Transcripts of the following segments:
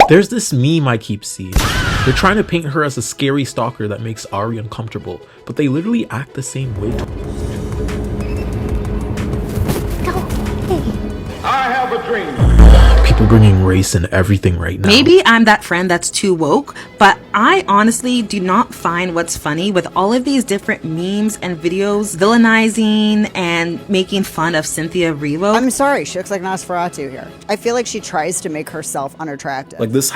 There's this meme I keep seeing. They're trying to paint her as a scary stalker that makes Ari uncomfortable, but they literally act the same way. I have a dream. People bringing race and everything right now. Maybe I'm that friend that's too woke, but I honestly do not find what's funny with all of these different memes and videos villainizing and making fun of Cynthia Erivo. I'm sorry, she looks like Nosferatu here. I feel like she tries to make herself unattractive. Like this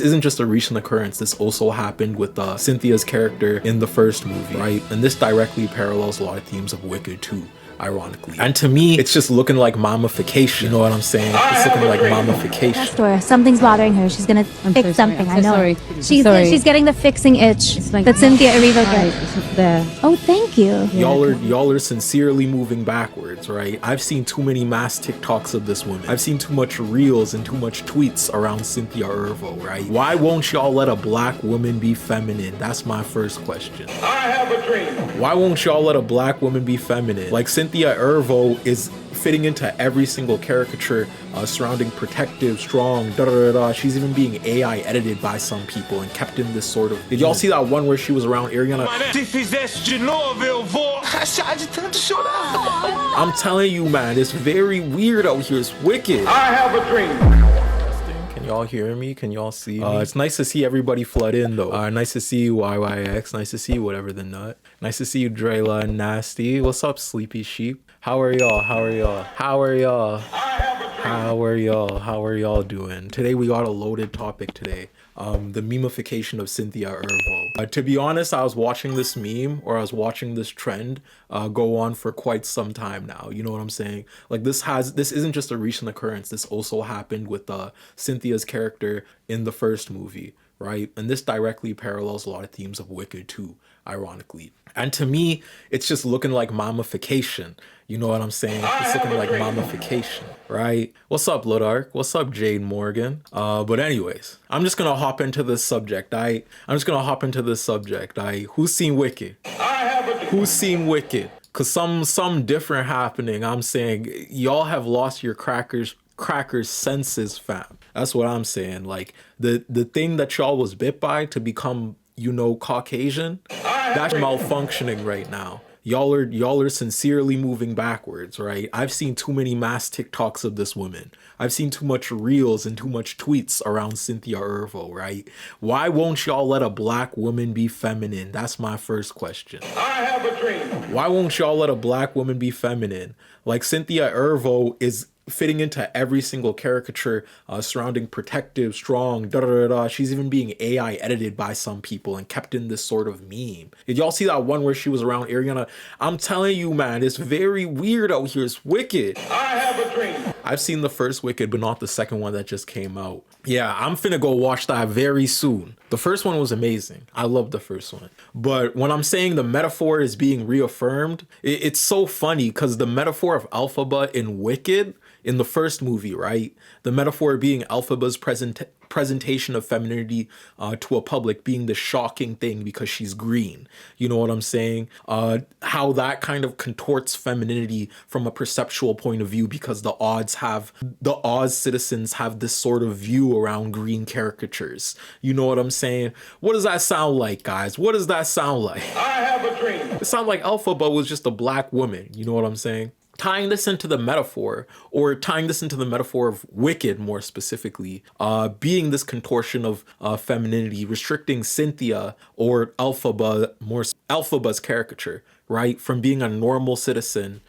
isn't just a recent occurrence. This also happened with Cynthia's character in the first movie, right? And this directly parallels a lot of themes of Wicked too, ironically. And to me, it's just looking like Mammification. You know what I'm saying? It's looking like Mammification. Store. Something's bothering her. She's gonna fix something. I know. She's getting the fixing itch that Cynthia Erivo gets. Oh, thank you. Y'all are sincerely moving backwards, right? I've seen too many mass TikToks of this woman. I've seen too much reels and too much tweets around Cynthia Erivo, right? Why won't y'all let a black woman be feminine? That's my first question. I have a dream. Why won't y'all let a black woman be feminine? Like Cynthia Erivo is fitting into every single caricature surrounding protective, strong, da-da-da-da. She's even being AI edited by some people and kept in this sort of... Did y'all see that one where she was around Arianna? I'm telling you, man, it's very weird out here. It's wicked. I have a dream. Can y'all hear me? Can y'all see me? It's nice to see everybody flood in though. Nice to see you, HEYYYY. Nice to see you, whatever the nut. Nice to see you, Drayla and Nasty. What's up, Sleepy Sheep? How are y'all? How are y'all? How are y'all? How are y'all? How are y'all doing? Today we got a loaded topic today. The memification of Cynthia Erivo. To be honest, I was watching this meme, or I was watching this trend go on for quite some time now. You know what I'm saying? Like this isn't just a recent occurrence. This also happened with Cynthia's character in the first movie, right? And this directly parallels a lot of themes of Wicked too, ironically. And to me, it's just looking like Mammification. You know what I'm saying? It's looking like Mammification, right? What's up, Ludark? What's up, Jade Morgan? But anyways, I'm just gonna hop into this subject. Who's seen Wicked? Who's seen Wicked? Cause some different happening. I'm saying y'all have lost your crackers senses, fam. That's what I'm saying. Like the thing that y'all was bit by to become, you know, Caucasian, that's malfunctioning right now. Y'all are sincerely moving backwards, right? I've seen too many mass TikToks of this woman. I've seen too much reels and too much tweets around Cynthia Erivo, right? Why won't y'all let a black woman be feminine? That's my first question. I have a dream. Why won't y'all let a black woman be feminine? Like Cynthia Erivo is fitting into every single caricature surrounding protective, strong, da-da-da-da. She's even being AI edited by some people and kept in this sort of meme. Did y'all see that one where she was around Arianna? I'm telling you, man, it's very weird out here. It's wicked. I have a dream. I've seen the first Wicked, but not the second one that just came out. Yeah, I'm finna go watch that very soon. The first one was amazing. I love the first one. But when I'm saying the metaphor is being reaffirmed, it's so funny because the metaphor of Elphaba in Wicked, in the first movie, right? The metaphor being Elphaba's presentation of femininity to a public being the shocking thing because she's green. You know what I'm saying? How that kind of contorts femininity from a perceptual point of view because the Oz citizens have this sort of view around green caricatures. You know what I'm saying? What does that sound like, guys? What does that sound like? I have a dream. It sounds like Elphaba was just a black woman. You know what I'm saying? Tying this into the metaphor, or tying this into the metaphor of Wicked more specifically, being this contortion of femininity, restricting Cynthia or Elphaba's caricature, right, from being a normal citizen,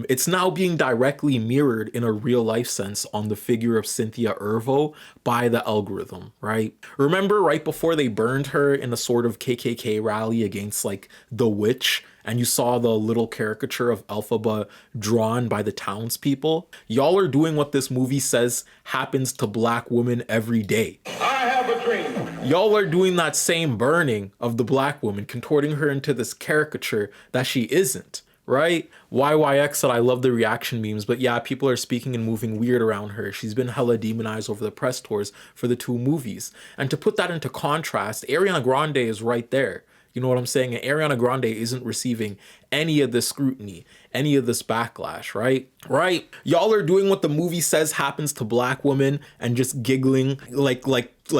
it's now being directly mirrored in a real life sense on the figure of Cynthia Erivo by the algorithm, right? Remember right before they burned her in a sort of KKK rally against like the witch, and you saw the little caricature of Elphaba drawn by the townspeople? Y'all are doing what this movie says happens to black women every day. I have a dream. Y'all are doing that same burning of the black woman, contorting her into this caricature that she isn't, right? HEYYYY said, I love the reaction memes, but yeah, people are speaking and moving weird around her. She's been hella demonized over the press tours for the two movies. And to put that into contrast, Ariana Grande is right there. You know what I'm saying? And Ariana Grande isn't receiving any of this scrutiny, any of this backlash, right? Right? Y'all are doing what the movie says happens to black women and just giggling like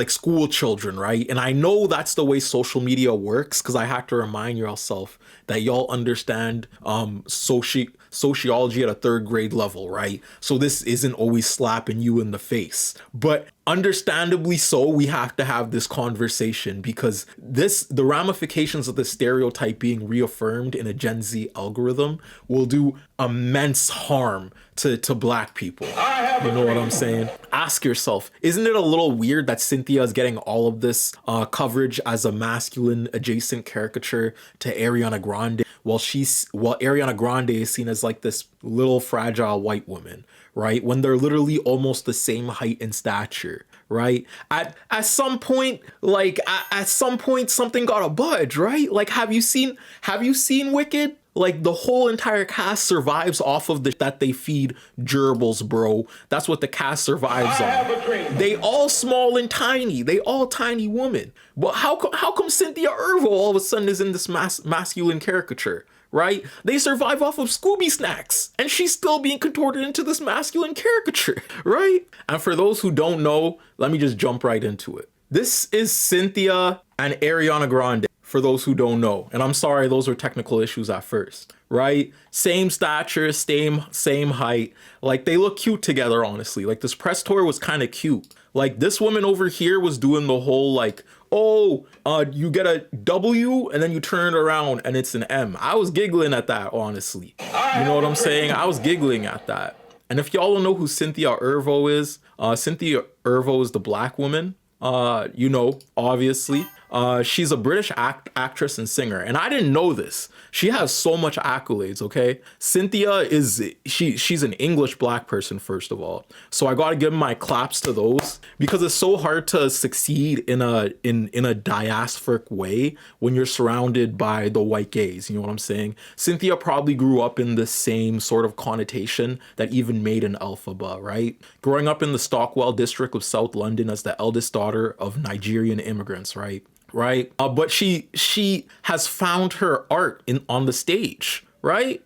school children, right? And I know that's the way social media works, because I have to remind yourself that y'all understand sociology at a 3rd grade level, right? So this isn't always slapping you in the face. But understandably so, we have to have this conversation, because the ramifications of the stereotype being reaffirmed in a Gen Z algorithm will do immense harm to black people. You know what I'm saying? Ask yourself, isn't it a little weird that Cynthia is getting all of this coverage as a masculine adjacent caricature to Ariana Grande, while Ariana Grande is seen as like this little fragile white woman, right? When they're literally almost the same height and stature, right? At some point, something gotta budge, right? Like, have you seen Wicked? Like, the whole entire cast survives off of that they feed gerbils, bro. That's what the cast survives on. They all small and tiny. They all tiny women. But how come Cynthia Erivo all of a sudden is in this masculine caricature, right? They survive off of Scooby snacks, and she's still being contorted into this masculine caricature, right? And for those who don't know, let me just jump right into it. This is Cynthia and Ariana Grande, for those who don't know. And I'm sorry, those were technical issues at first, right? Same stature, same height. Like, they look cute together, honestly. Like, this press tour was kind of cute. Like, this woman over here was doing the whole, like, oh, you get a W and then you turn it around and it's an M. I was giggling at that, honestly. You know what I'm saying? I was giggling at that. And if y'all don't know who Cynthia Erivo is, Cynthia Erivo is the black woman. You know, obviously. She's a British actress and singer, and I didn't know this. She has so much accolades, okay? Cynthia she's an English black person, first of all. So I gotta give my claps to those, because it's so hard to succeed in a diasporic way when you're surrounded by the white gaze, you know what I'm saying? Cynthia probably grew up in the same sort of connotation that even made an Elphaba, right? Growing up in the Stockwell district of South London as the eldest daughter of Nigerian immigrants, right? But she has found her art on the stage, right?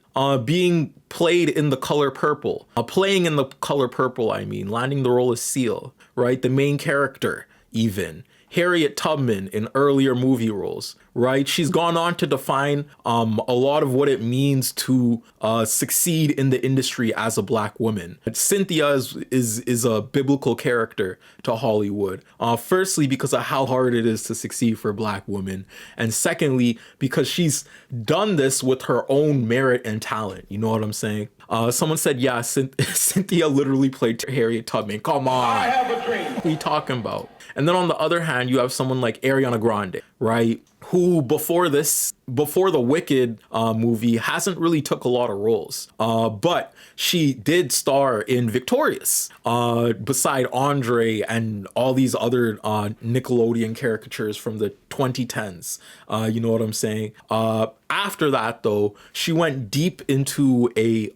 Being played in the color purple, playing in the color purple, landing the role of Seal, right? The main character, even. Harriet Tubman in earlier movie roles, right? She's gone on to define a lot of what it means to succeed in the industry as a black woman. Cynthia is a biblical character to Hollywood. Firstly, because of how hard it is to succeed for black women. And secondly, because she's done this with her own merit and talent. You know what I'm saying? Someone said, yeah, Cynthia literally played Harriet Tubman. Come on. I have a dream. What are you talking about? And then on the other hand, you have someone like Ariana Grande, right? Who before the Wicked movie hasn't really took a lot of roles. But she did star in Victorious, beside Andre and all these other Nickelodeon caricatures from the 2010s. You know what I'm saying? After that, though, she went deep into a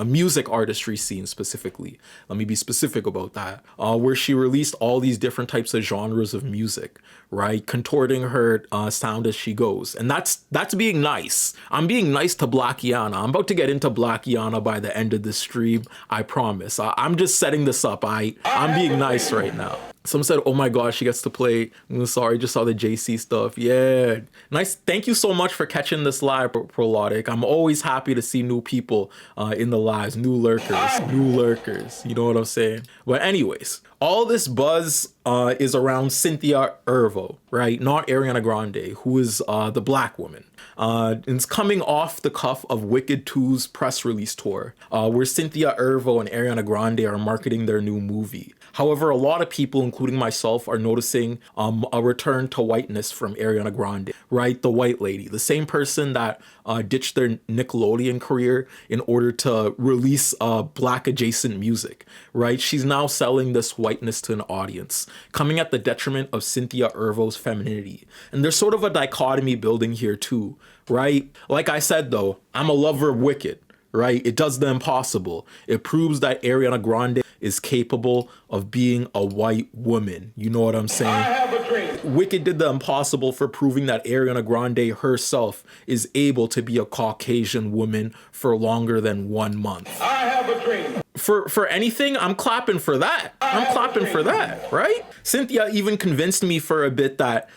music artistry scene specifically. Let me be specific about that. Where she released all these different types of genres of music, right? Contorting her sound as she goes. And that's being nice. I'm being nice to Blackiana. I'm about to get into Blackiana by the end of this stream. I promise. I'm just setting this up. I'm being nice right now. Someone said, oh my gosh, she gets to play. I'm sorry, just saw the JC stuff. Yeah. Nice. Thank you so much for catching this live, Prologic. I'm always happy to see new people in the lives, new lurkers. You know what I'm saying? But anyways, all this buzz is around Cynthia Erivo, right? Not Ariana Grande, who is the black woman. It's coming off the cuff of Wicked 2's press release tour, where Cynthia Erivo and Ariana Grande are marketing their new movie. However, a lot of people, including myself, are noticing a return to whiteness from Ariana Grande, right? The white lady, the same person that ditched their Nickelodeon career in order to release black adjacent music, right? She's now selling this whiteness to an audience, coming at the detriment of Cynthia Erivo's femininity. And there's sort of a dichotomy building here too, right? Like I said, though, I'm a lover of Wicked, right? It does the impossible. It proves that Ariana Grande is capable of being a white woman. You know what I'm saying? I have a dream. Wicked did the impossible for proving that Ariana Grande herself is able to be a Caucasian woman for longer than 1 month. I have a dream. For anything, I'm clapping for that. I'm clapping for that, right? Cynthia even convinced me for a bit that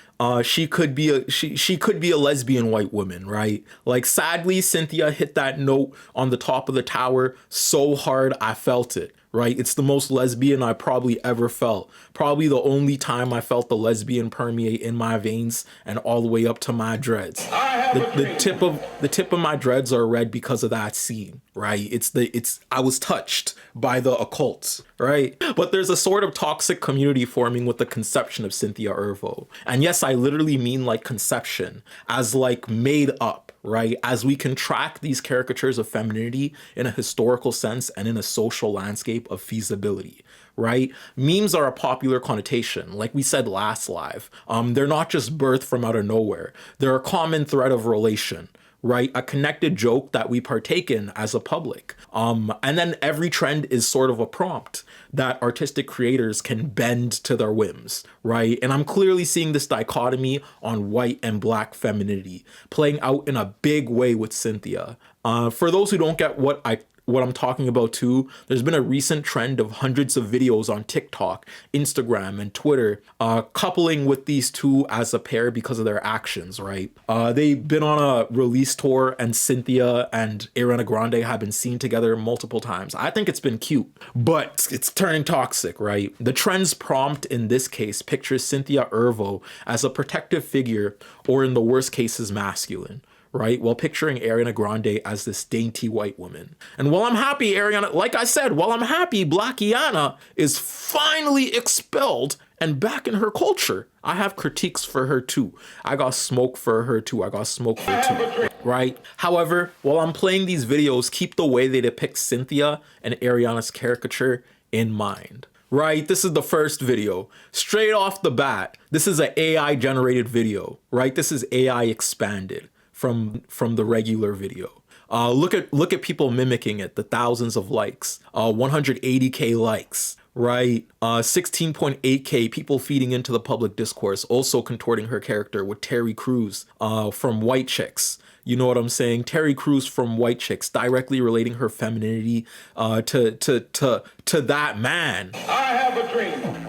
she could be a lesbian white woman, right? Like, sadly, Cynthia hit that note on the top of the tower so hard I felt it, right? It's the most lesbian I probably ever felt. Probably the only time I felt the lesbian permeate in my veins and all the way up to my dreads. The tip of my dreads are red because of that scene, right? I was touched by the occult, right? But there's a sort of toxic community forming with the conception of Cynthia Erivo. And yes, I literally mean like conception, as like made up, right? As we can track these caricatures of femininity in a historical sense and in a social landscape of feasibility, right? Memes are a popular connotation. Like we said last live, they're not just birthed from out of nowhere. They're a common thread of relation, right? A connected joke that we partake in as a public. And then every trend is sort of a prompt that artistic creators can bend to their whims, right? And I'm clearly seeing this dichotomy on white and black femininity playing out in a big way with Cynthia. For those who don't get what I'm talking about too, there's been a recent trend of hundreds of videos on TikTok, Instagram, and Twitter coupling with these two as a pair because of their actions, right? They've been on a release tour and Cynthia and Ariana Grande have been seen together multiple times. I think it's been cute, but it's turning toxic, right? The trend's prompt in this case pictures Cynthia Erivo as a protective figure, or in the worst cases, masculine, right? While picturing Ariana Grande as this dainty white woman. And while I'm happy Ariana, like I said, while I'm happy Blackiana is finally expelled and back in her culture, I have critiques for her too. I got smoke for her too. Right? However, while I'm playing these videos, keep the way they depict Cynthia and Ariana's caricature in mind. Right? This is the first video. Straight off the bat, this is an AI generated video, right? This is AI expanded from the regular video. Look at people mimicking it, the thousands of likes, 180K likes, right? 16.8K people feeding into the public discourse, also contorting her character with Terry Crews from White Chicks. You know what I'm saying? Terry Crews from White Chicks, directly relating her femininity to that man. I have a dream.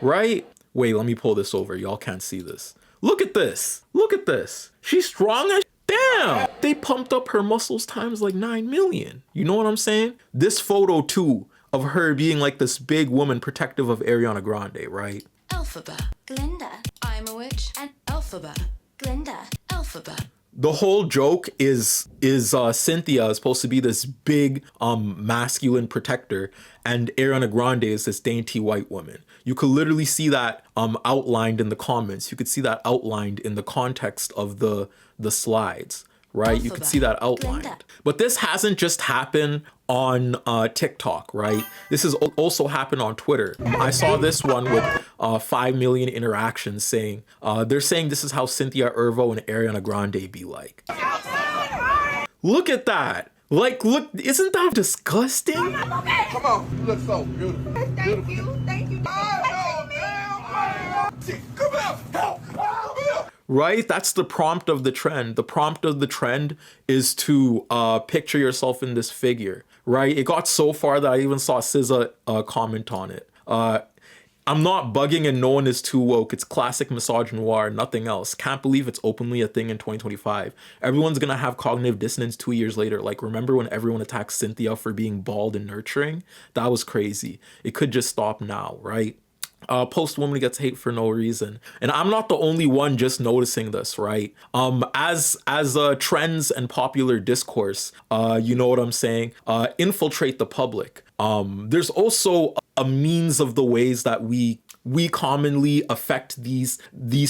Right? Wait, let me pull this over. Y'all can't see this. Look at this. Look at this. She's strong as damn. They pumped up her muscles times like 9 million. You know what I'm saying? This photo too of her being like this big woman protective of Ariana Grande, right? Alphabet, Glinda, I'm a witch, and Alphabet, Glinda, Alphabet. The whole joke is Cynthia is supposed to be this big masculine protector, and Ariana Grande is this dainty white woman. You could literally see that outlined in the comments. You could see that outlined in the context of the slides, right? Alphabet, you could see that outlined. Glinda. But this hasn't just happened on TikTok, right? This has also happened on Twitter. I saw this one with 5 million interactions saying, they're saying this is how Cynthia Erivo and Ariana Grande be like. Look at that. Like, look, isn't that disgusting? Come on, you look so beautiful. Thank you. Come out, help. Right? That's the prompt of the trend. The prompt of the trend is to picture yourself in this figure, right? It got so far that I even saw SZA comment on it. I'm not bugging and no one is too woke. It's classic misognoir, nothing else. Can't believe it's openly a thing in 2025. Everyone's gonna have cognitive dissonance 2 years later. Like, remember when everyone attacked Cynthia for being bald and nurturing? That was crazy. It could just stop now, right? Post-woman gets hate for no reason. And I'm not the only one just noticing this, right? As trends and popular discourse, you know what I'm saying, infiltrate the public. There's also a means of the ways that we commonly affect these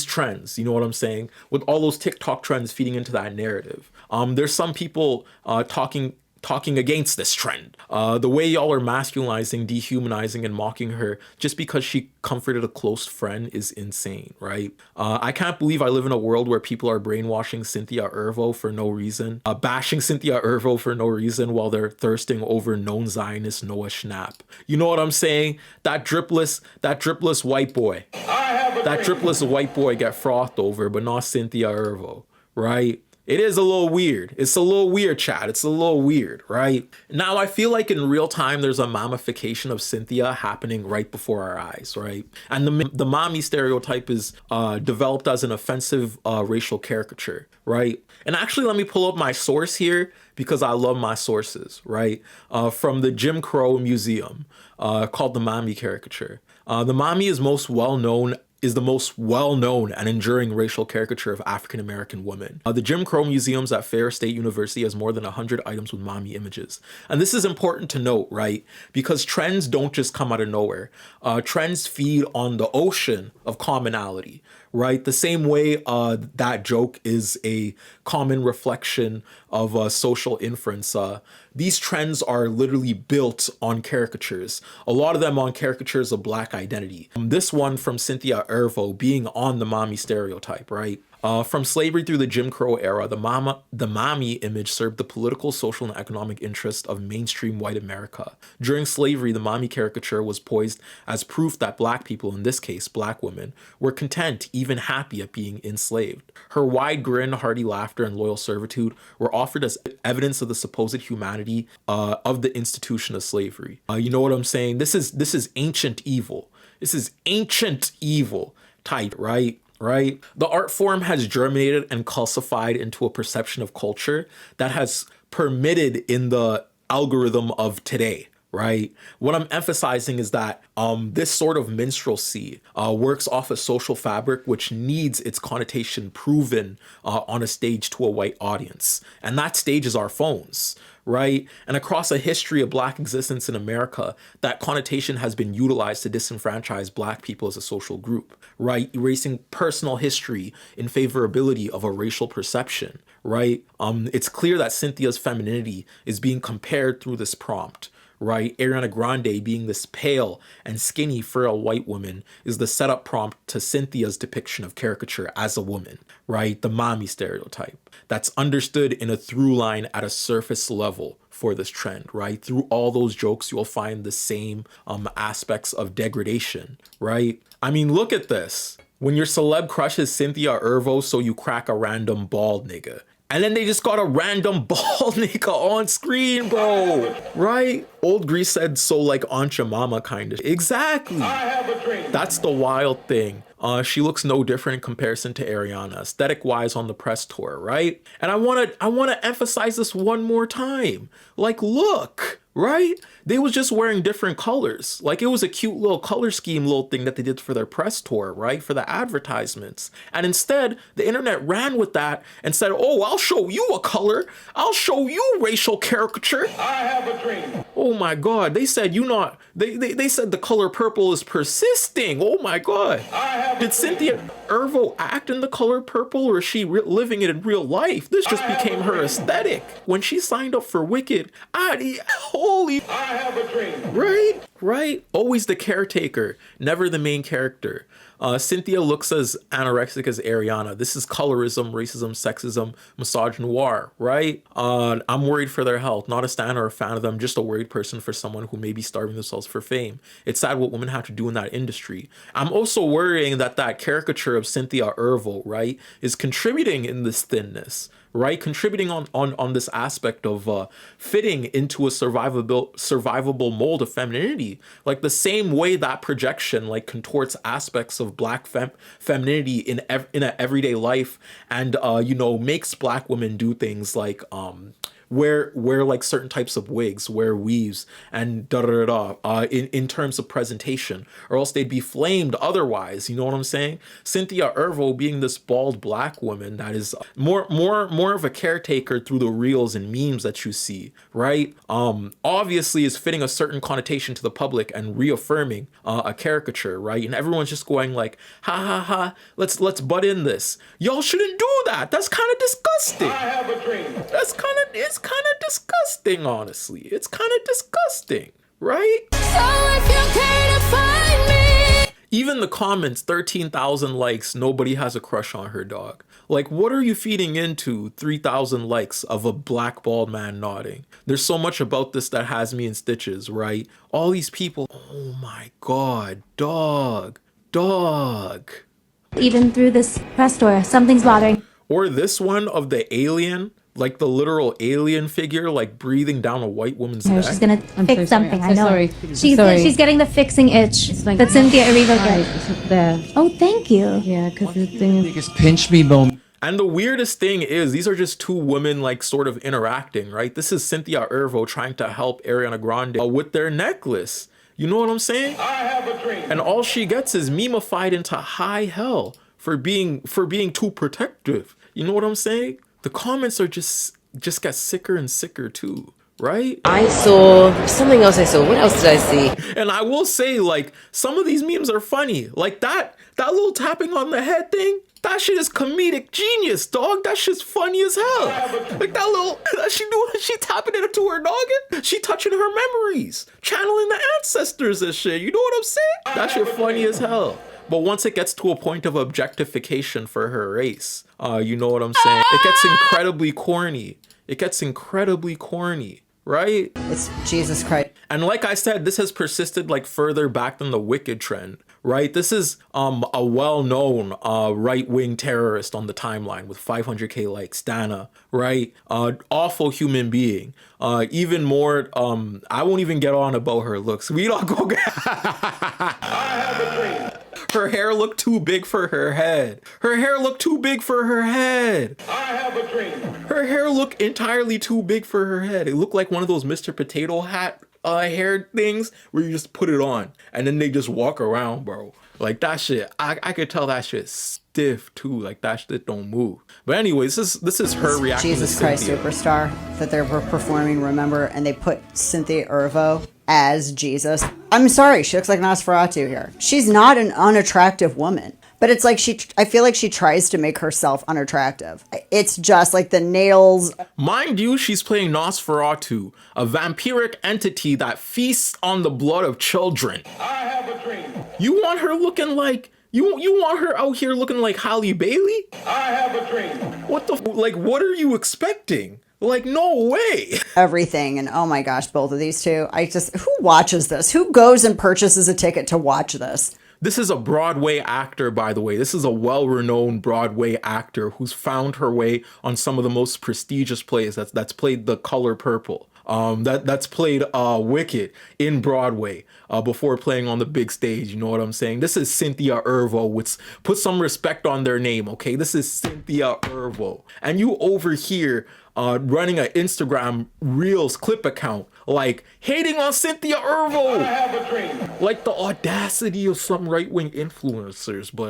trends, you know what I'm saying? With all those TikTok trends feeding into that narrative. There's some people talking talking against this trend. The way y'all are masculinizing, dehumanizing, and mocking her just because she comforted a close friend is insane, right? I can't believe I live in a world where people are brainwashing Cynthia Erivo for no reason, bashing Cynthia Erivo for no reason while they're thirsting over known Zionist Noah Schnapp. You know what I'm saying? That dripless white boy. That dripless white boy get frothed over, but not Cynthia Erivo, right? It is a little weird. It's a little weird, chat. It's a little weird, right? Now, I feel like in real time, there's a mammification of Cynthia happening right before our eyes, right? And the Mammy Sterotype is developed as an offensive racial caricature, right? And actually, let me pull up my source here because I love my sources, right? From the Jim Crow Museum called the Mammy caricature. The Mammy is the most well-known and enduring racial caricature of African-American women. The Jim Crow Museums at Ferris State University has more than 100 items with mommy images. And this is important to note, right? Because trends don't just come out of nowhere. Trends feed on the ocean of commonality, right? The same way that joke is a common reflection of social inference. These trends are literally built on caricatures, a lot of them on caricatures of Black identity. This one from Cynthia Erivo being on the Mammy Sterotype, right? From slavery through the Jim Crow era, the mommy image served the political, social, and economic interest of mainstream white America. During slavery, the mommy caricature was poised as proof that Black people, in this case Black women, were content, even happy at being enslaved. Her wide grin, hearty laughter, and loyal servitude were offered as evidence of the supposed humanity of the institution of slavery. You know what I'm saying? This is ancient evil. This is ancient evil type, right? Right? The art form has germinated and calcified into a perception of culture that has permitted in the algorithm of today, right? What I'm emphasizing is that this sort of minstrelsy works off a social fabric which needs its connotation proven on a stage to a white audience. And that stage is our phones, right? And across a history of Black existence in America, that connotation has been utilized to disenfranchise Black people as a social group, right? Erasing personal history in favorability of a racial perception, right? It's clear that Cynthia's femininity is being compared through this prompt, right? Ariana Grande being this pale and skinny, frail white woman is the setup prompt to Cynthia's depiction of caricature as a woman, right? The Mammy Sterotype. That's understood in a through line at a surface level for this trend, right? Through all those jokes, you'll find the same aspects of degradation, right? I mean, look at this. When your celeb crush is Cynthia Erivo, so you crack a random bald nigga. And then they just got a random bald nigga on screen, bro. Right? Old Grease said, so like Aunt Your Mama kind of. Exactly. I have a dream. That's the wild thing. She looks no different in comparison to Arianna, aesthetic-wise on the press tour, right? And I wanna emphasize this one more time. Like, look, right? They was just wearing different colors. Like, it was a cute little color scheme little thing that they did for their press tour, right? For the advertisements. And instead, the internet ran with that and said, oh, I'll show you a color. I'll show you racial caricature. I have a dream. Oh my God. They said they said the color purple is persisting. Oh my God. Did Cynthia Erivo act in the color purple, or is she living it in real life? This just became her aesthetic. When she signed up for Wicked, holy... I have a dream. Right? Always the caretaker, never the main character. Cynthia looks as anorexic as Arianna. This is colorism, racism, sexism, misognoir, right? I'm worried for their health, not a stan or a fan of them, just a worried person for someone who may be starving themselves for fame. It's sad what women have to do in that industry. I'm also worrying that caricature of Cynthia Erivo, right, is contributing in this thinness, right? Contributing on this aspect of fitting into a survivable mold of femininity, like the same way that projection like contorts aspects of Black femininity in an everyday life, and makes Black women do things like wear like certain types of wigs, wear weaves, and in terms of presentation, or else they'd be flamed otherwise. You know what I'm saying? Cynthia Erivo being this bald Black woman that is more of a caretaker through the reels and memes that you see, right? Obviously is fitting a certain connotation to the public and reaffirming a caricature, right? And everyone's just going like, ha ha ha, let's butt in this. Y'all shouldn't do that. That's kind of disgusting. I have a dream. It's It's kind of disgusting, honestly. It's kind of disgusting, right? So if you care to find me. Even the comments, 13,000 likes, nobody has a crush on her, dog. Like, what are you feeding into 3,000 likes of a black bald man nodding? There's so much about this that has me in stitches, right? All these people, oh my God, dog. Even through this press tour, something's bothering. Or this one of the alien, like the literal alien figure, like breathing down a white woman's neck. She's gonna fix something. I know. She's getting the fixing itch that Cynthia Erivo gets. Oh, thank you. Yeah, because the thing is, pinch me moment. And the weirdest thing is, these are just two women like sort of interacting, right? This is Cynthia Erivo trying to help Ariana Grande with their necklace. You know what I'm saying? I have a dream. And all she gets is memified into high hell for being too protective. You know what I'm saying? The comments are just get sicker and sicker too, right? I saw something else. What else did I see? And I will say, like, some of these memes are funny. Like that little tapping on the head thing. That shit is comedic genius, dog. That shit's funny as hell. Like she tapping it into her noggin. She touching her memories, channeling the ancestors and shit. You know what I'm saying? That shit funny as hell. But once it gets to a point of objectification for her race, you know what I'm saying? It gets incredibly corny. It gets incredibly corny, right? It's Jesus Christ. And like I said, this has persisted like further back than the Wicked trend, right? This is a well-known right-wing terrorist on the timeline with 500K likes, Dana, right? Awful human being. Even more, I won't even get on about her looks. We don't go get... I have a dream. Her hair looked too big for her head. Her hair looked too big for her head. I have a dream. Her hair looked entirely too big for her head. It looked like one of those Mr. Potato Hat hair things where you just put it on and then they just walk around, bro. Like that shit, I could tell that shit stiff too. Like that shit don't move. But anyways, this is her reaction. Jesus Christ Superstar that they were performing, remember, and they put Cynthia Erivo as Jesus. I'm sorry, she looks like Nosferatu here. She's not an unattractive woman. But it's like I feel like she tries to make herself unattractive. It's just like the nails. Mind you, she's playing Nosferatu, a vampiric entity that feasts on the blood of children. I have a dream. You want her looking like, you want her out here looking like Halle Bailey? I have a dream. What the, like, what are you expecting? Like, no way. Everything. And oh my gosh, both of these two. Who watches this? Who goes and purchases a ticket to watch this? This is a Broadway actor, by the way. This is a well-renowned Broadway actor who's found her way on some of the most prestigious plays. That's played The Color Purple. That's played Wicked in Broadway before playing on the big stage. You know what I'm saying? This is Cynthia Erivo. Put some respect on their name, okay? This is Cynthia Erivo. And you over here running an Instagram Reels clip account, like hating on Cynthia Erivo. I have a dream. Like the audacity of some right-wing influencers, but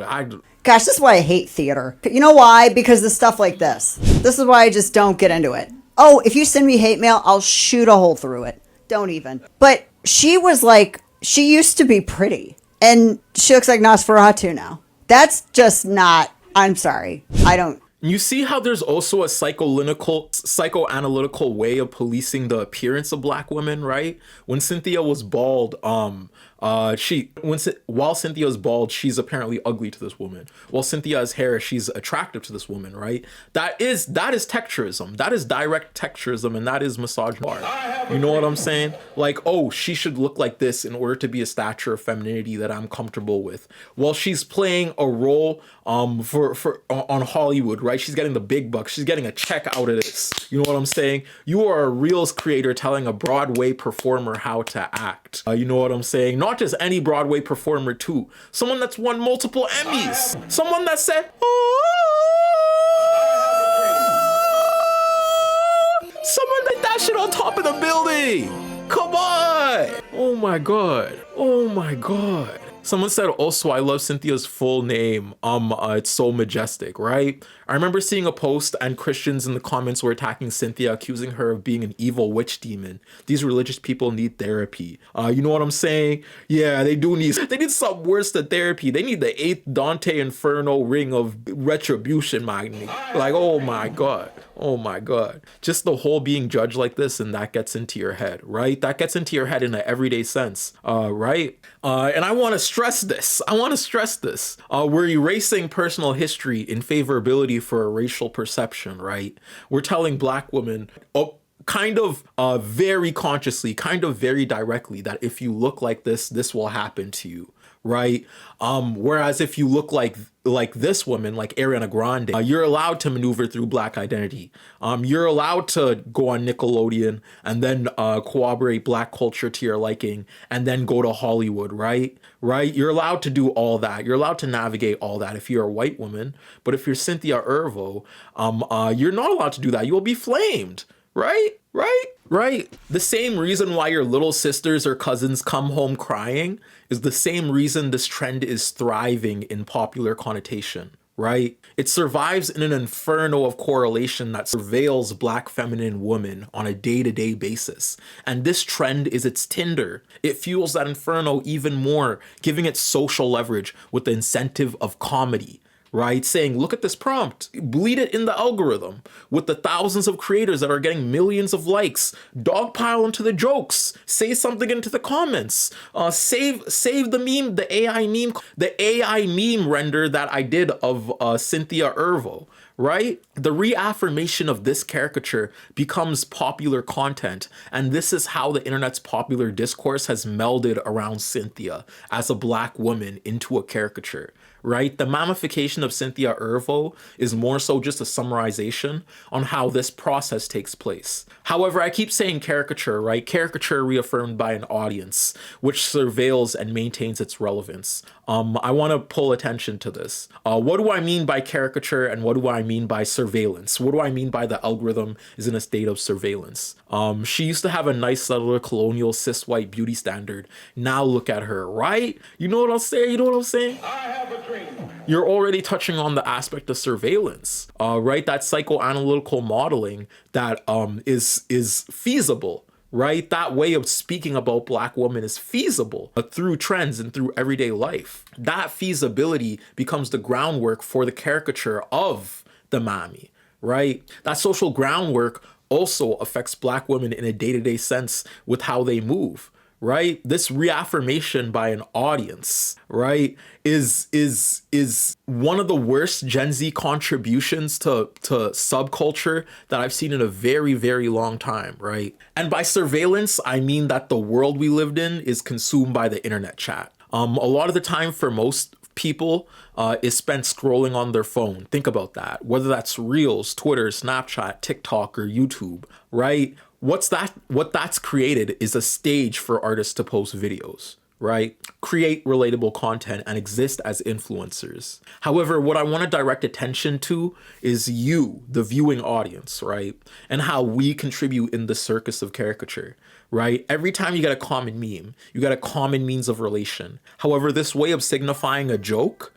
Gosh, this is why I hate theater. You know why? Because the stuff like this. This is why I just don't get into it. Oh, if you send me hate mail, I'll shoot a hole through it. Don't even. But she was like, she used to be pretty. And she looks like Nosferatu now. That's just not, I'm sorry. I don't. You see how there's also a psychoanalytical way of policing the appearance of black women, right? When Cynthia was bald, while Cynthia is bald, she's apparently ugly to this woman. While Cynthia has hair, she's attractive to this woman, right? That is texturism. That is direct texturism, and that is misognoir. You know what I'm saying? Like, oh, she should look like this in order to be a stature of femininity that I'm comfortable with. While she's playing a role on Hollywood, right? She's getting the big bucks. She's getting a check out of this. You know what I'm saying? You are a Reels creator telling a Broadway performer how to act. You know what I'm saying? Not just any Broadway performer too. Someone that's won multiple Emmys. Someone that said, oh. Someone that shit on top of the building. Come on. Oh my God. Oh my God. Someone said also, I love Cynthia's full name. It's so majestic, right? I remember seeing a post and Christians in the comments were attacking Cynthia, accusing her of being an evil witch demon. These religious people need therapy. You know what I'm saying? Yeah, they need something worse than therapy. They need the 8th Dante Inferno ring of retribution, man. Like, oh my God. Oh my God. Just the whole being judged like this, and that gets into your head, right? That gets into your head in an everyday sense, right? And I want to stress this. We're erasing personal history in favorability for a racial perception, right? We're telling Black women, kind of very consciously, kind of very directly, that if you look like this will happen to you, right? Whereas if you look like this woman, like Ariana Grande, you're allowed to maneuver through Black identity. You're allowed to go on Nickelodeon and then corroborate Black culture to your liking and then go to Hollywood, right? You're allowed to do all that. You're allowed to navigate all that if you're a white woman. But if you're Cynthia Erivo, you're not allowed to do that. You will be flamed, right? The same reason why your little sisters or cousins come home crying is the same reason this trend is thriving in popular connotation, right? It survives in an inferno of correlation that surveils Black feminine women on a day-to-day basis. And this trend is its tinder. It fuels that inferno even more, giving it social leverage with the incentive of comedy, right? Saying, look at this prompt, bleed it in the algorithm with the thousands of creators that are getting millions of likes, dogpile into the jokes, say something into the comments, save the meme, the AI meme render that I did of Cynthia Erivo, right? The reaffirmation of this caricature becomes popular content, and this is how the internet's popular discourse has melded around Cynthia as a Black woman into a caricature, right? The mammification of Cynthia Erivo is more so just a summarization on how this process takes place. However, I keep saying caricature, right? Caricature reaffirmed by an audience, which surveils and maintains its relevance. I want to pull attention to this. What do I mean by caricature, and what do I mean by surveillance? What do I mean by the algorithm is in a state of surveillance? She used to have a nice, settler, colonial, cis white beauty standard. Now look at her, right? You know what I'm saying? I have a dream. You're already touching on the aspect of surveillance, right? That psychoanalytical modeling that is feasible, right? That way of speaking about Black women is feasible through trends and through everyday life. That feasibility becomes the groundwork for the caricature of the Mammy, right? That social groundwork also affects Black women in a day-to-day sense with how they move, right? This reaffirmation by an audience, right, is one of the worst Gen Z contributions to subculture that I've seen in a very, very long time, right? And by surveillance, I mean that the world we lived in is consumed by the internet chat. A lot of the time for most people is spent scrolling on their phone. Think about that. Whether that's Reels, Twitter, Snapchat, TikTok, or YouTube, right? What that's created is a stage for artists to post videos, right? Create relatable content and exist as influencers. However, what I want to direct attention to is you, the viewing audience, right? And how we contribute in the circus of caricature, right? Every time you get a common meme, you get a common means of relation. However, this way of signifying a joke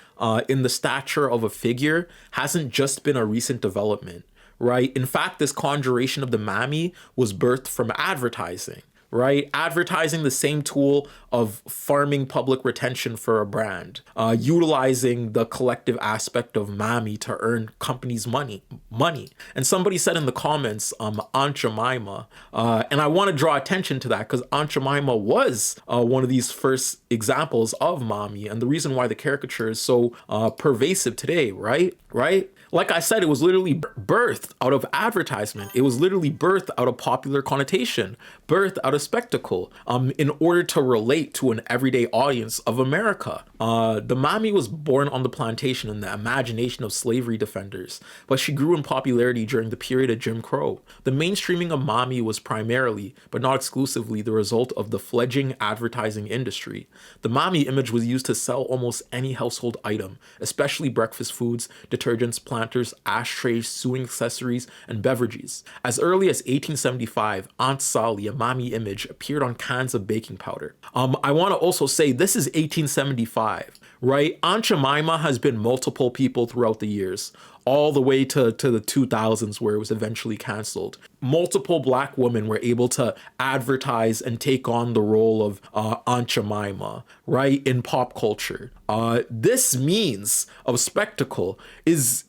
in the stature of a figure hasn't just been a recent development, right? In fact, this conjuration of the Mammy was birthed from advertising, right? Advertising, the same tool of farming public retention for a brand, utilizing the collective aspect of Mammy to earn companies money. And somebody said in the comments, Aunt Jemima, and I want to draw attention to that because Aunt Jemima was one of these first examples of Mammy, and the reason why the caricature is so pervasive today, right? Like I said, it was literally birthed out of advertisement. It was literally birthed out of popular connotation, birthed out of spectacle, in order to relate to an everyday audience of America. The Mammy was born on the plantation in the imagination of slavery defenders, but she grew in popularity during the period of Jim Crow. The mainstreaming of Mammy was primarily, but not exclusively, the result of the fledgling advertising industry. The Mammy image was used to sell almost any household item, especially breakfast foods, detergents, planters, ashtrays, sewing accessories, and beverages. As early as 1875, Aunt Sally, a Mammy image, appeared on cans of baking powder. I want to also say this is 1875, right? Aunt Jemima has been multiple people throughout the years, all the way to the 2000s where it was eventually canceled. Multiple Black women were able to advertise and take on the role of Aunt Jemima, right, in pop culture. This means of spectacle is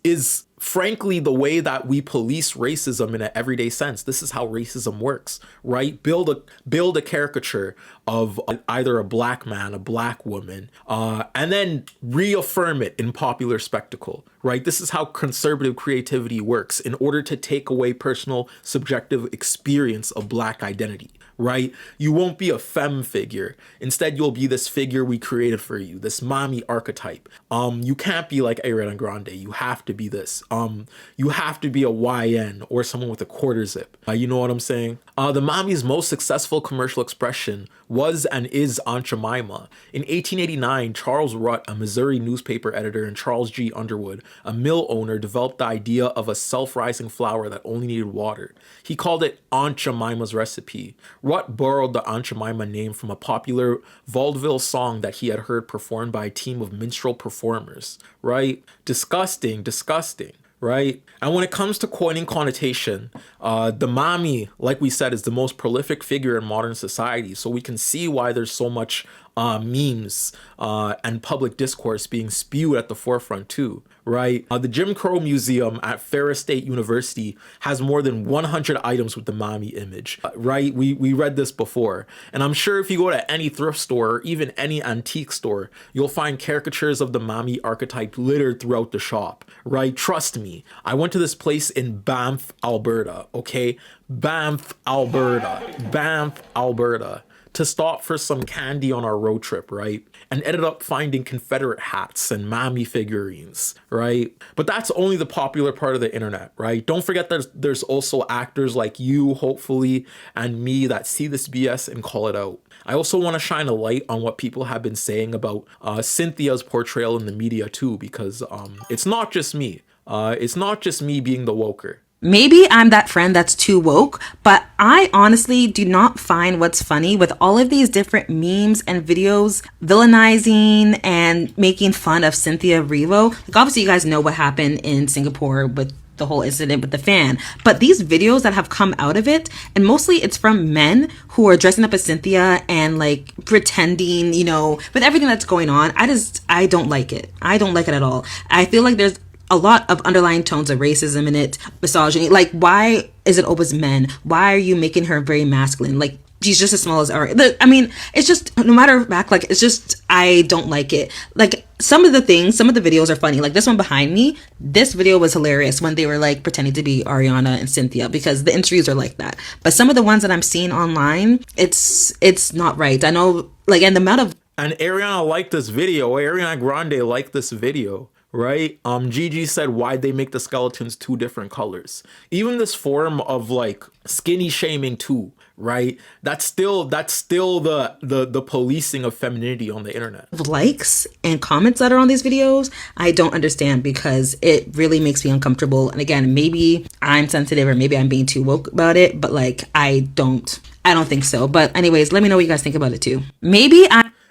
frankly, the way that we police racism in an everyday sense. This is how racism works, right? Build a caricature of either a black man, a black woman, and then reaffirm it in popular spectacle, right? This is how conservative creativity works in order to take away personal subjective experience of black identity, right? You won't be a femme figure. Instead, you'll be this figure we created for you, this mommy archetype. You can't be like Ariana Grande. You have to be this. You have to be a YN or someone with a quarter zip. You know what I'm saying? The mommy's most successful commercial expression was and is Aunt Jemima. In 1889, Charles Rutt, a Missouri newspaper editor, and Charles G. Underwood, a mill owner, developed the idea of a self-rising flour that only needed water. He called it Aunt Jemima's recipe. Rutt borrowed the Aunt Jemima name from a popular vaudeville song that he had heard performed by a team of minstrel performers, right? Disgusting, right? And when it comes to coining connotation, the mommy, like we said, is the most prolific figure in modern society. So we can see why there's so much memes and public discourse being spewed at the forefront too, right? The Jim Crow Museum at Ferris State University has more than 100 items with the mommy image, right? We read this before. And I'm sure if you go to any thrift store or even any antique store, you'll find caricatures of the mommy archetype littered throughout the shop, right? Trust me, I went to this place in Banff, Alberta, okay? Banff, Alberta, to stop for some candy on our road trip, right? And ended up finding Confederate hats and mommy figurines, right? But that's only the popular part of the internet, right? Don't forget there's also actors like you, hopefully, and me that see this BS and call it out. I also want to shine a light on what people have been saying about Cynthia's portrayal in the media too, because it's not just me. It's not just me being the woker. Maybe I'm that friend that's too woke, but I honestly do not find what's funny with all of these different memes and videos villainizing and making fun of Cynthia Erivo. Like, obviously you guys know what happened in Singapore with the whole incident with the fan, but these videos that have come out of it, and mostly it's from men who are dressing up as Cynthia and like pretending, you know, with everything that's going on. I don't like it. I don't like it at all. I feel like there's a lot of underlying tones of racism in it, misogyny. Like, why is it always men? Why are you making her very masculine? Like, she's just as small as our. I mean, it's just, no matter back, like, it's just, I don't like it. Like, some of the videos are funny. Like this one behind me, this video was hilarious when they were like pretending to be Arianna and Cynthia, because the interviews are like that. But some of the ones that I'm seeing online, it's not right. I know, like, and the amount of. And Arianna liked this video. Ariana Grande liked this video. Right? Gigi said, why'd they make the skeletons two different colors? Even this form of like skinny shaming too, right? That's still the policing of femininity on the internet. Likes and comments that are on these videos, I don't understand, because it really makes me uncomfortable. And again, maybe I'm sensitive or maybe I'm being too woke about it, but like, I don't think so. But anyways, let me know what you guys think about it too.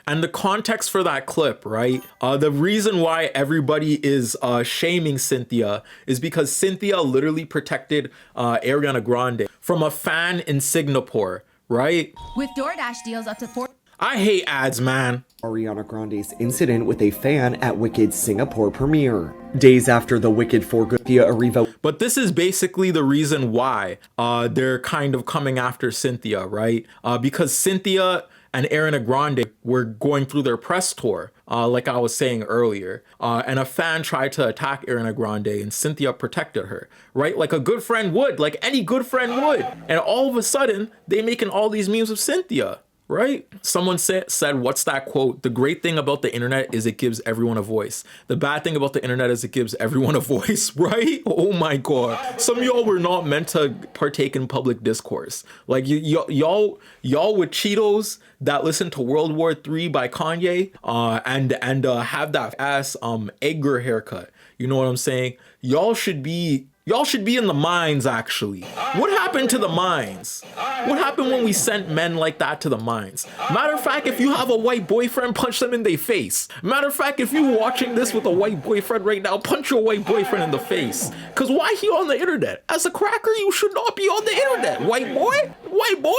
And the context for that clip, right? The reason why everybody is shaming Cynthia is because Cynthia literally protected Ariana Grande from a fan in Singapore, right? With DoorDash deals up to 4. I hate ads, man. Ariana Grande's incident with a fan at Wicked's Singapore premiere. Days after the Wicked for good Cynthia Erivo. But this is basically the reason why they're kind of coming after Cynthia, right? Because Cynthia and Ariana Grande were going through their press tour, like I was saying earlier, and a fan tried to attack Ariana Grande and Cynthia protected her, right? Like a good friend would, like any good friend would. And all of a sudden, they making all these memes of Cynthia, right? Someone said, what's that quote? The great thing about the internet is it gives everyone a voice. The bad thing about the internet is it gives everyone a voice, right? Oh my God. Some of y'all were not meant to partake in public discourse. Like y'all with Cheetos that listen to World War III by Kanye and have that ass Edgar haircut. You know what I'm saying? Y'all should be in the mines, actually. What happened to the mines? What happened when we sent men like that to the mines? Matter of fact, if you have a white boyfriend, punch them in their face. Matter of fact, if you're watching this with a white boyfriend right now, punch your white boyfriend in the face. Because why he on the internet? As a cracker, you should not be on the internet. White boy? White boy?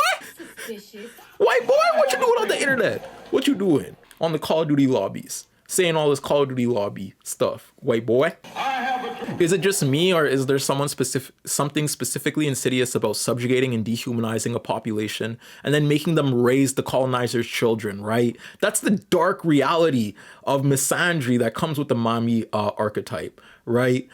White boy, what you doing on the internet? What you doing on the Call of Duty lobbies? Saying all this Call of Duty lobby stuff. White boy? I have a Is it just me, or is there something specifically insidious about subjugating and dehumanizing a population and then making them raise the colonizer's children, right? That's the dark reality of misandry that comes with the mommy archetype, right?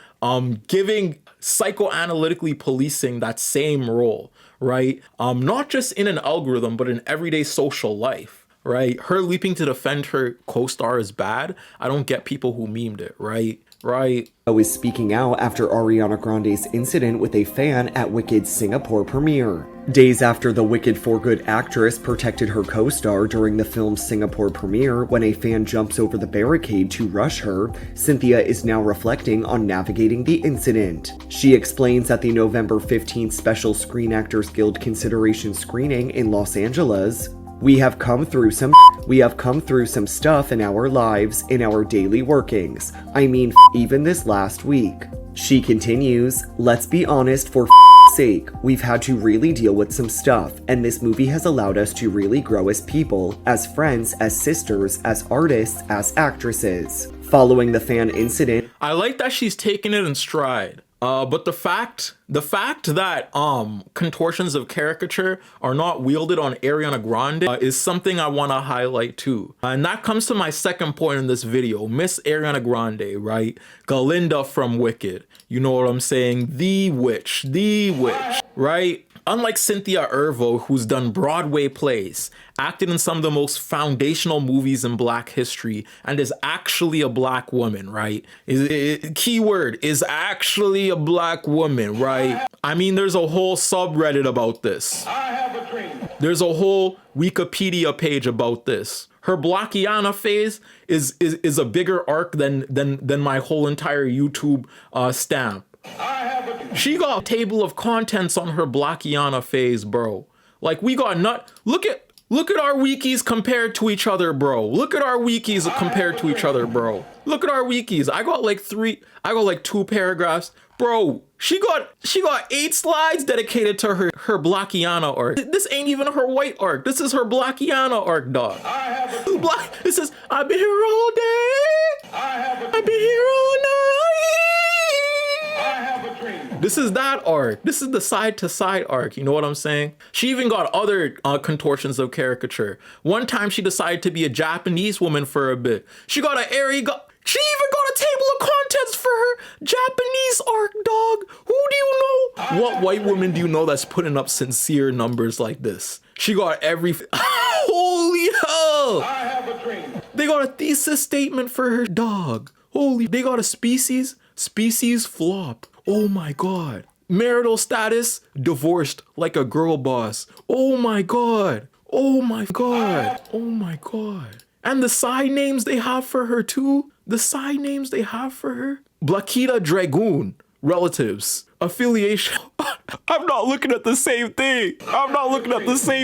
Giving psychoanalytically policing that same role, right? Not just in an algorithm, but in everyday social life, right? Her leaping to defend her co-star is bad. I don't get people who memed it, right? Right. Is speaking out after Ariana Grande's incident with a fan at Wicked's Singapore premiere. Days after the Wicked for Good actress protected her co-star during the film's Singapore premiere when a fan jumps over the barricade to rush her, Cynthia is now reflecting on navigating the incident. She explains at the November 15th special Screen Actors Guild consideration screening in Los Angeles, We have come through some stuff in our lives, in our daily workings. I mean, even this last week. She continues, let's be honest, for sake, we've had to really deal with some stuff, and this movie has allowed us to really grow as people, as friends, as sisters, as artists, as actresses. Following the fan incident, I like that she's taking it in stride. But the fact that contortions of caricature are not wielded on Ariana Grande is something I want to highlight too. And that comes to my second point in this video. Miss Ariana Grande, right? Galinda from Wicked. You know what I'm saying? The witch, right? Unlike Cynthia Erivo, who's done Broadway plays, acted in some of the most foundational movies in Black history, and is actually a Black woman, right? Keyword is actually a Black woman, right? I mean, there's a whole subreddit about this. I have a dream. There's a whole Wikipedia page about this. Her Blackiana phase is a bigger arc than my whole entire YouTube stamp. She got a table of contents on her Blackiana phase, bro. Like, we got look at our wikis compared to each other, bro. Look at our wikis compared to each other, bro. Look at our wikis. I got like 2 paragraphs. Bro, she got 8 slides dedicated to her Blackiana arc. This ain't even her white arc. This is her Blackiana arc, dog. This is, I've been here all day. I've been here all night. This is that arc. This is the side-to-side arc. You know what I'm saying? She even got other contortions of caricature. One time she decided to be a Japanese woman for a bit. She even got a table of contents for her Japanese arc, dog. Who do you know? What white woman do you know that's putting up sincere numbers like this? She got every... Holy hell! I have a dream. They got a thesis statement for her, dog. They got a species flop. Oh my god. Marital status, divorced like a girl boss. Oh my god. Oh my god. Oh my god. And the side names they have for her too. Blackita Dragoon. Relatives. Affiliation. I'm not looking at the same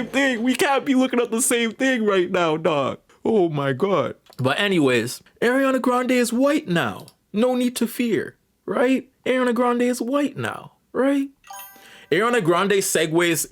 thing. We can't be looking at the same thing right now, dog. Oh my god. But anyways, Ariana Grande is white now. No need to fear, right? Ariana Grande is white now, right? Ariana Grande's segue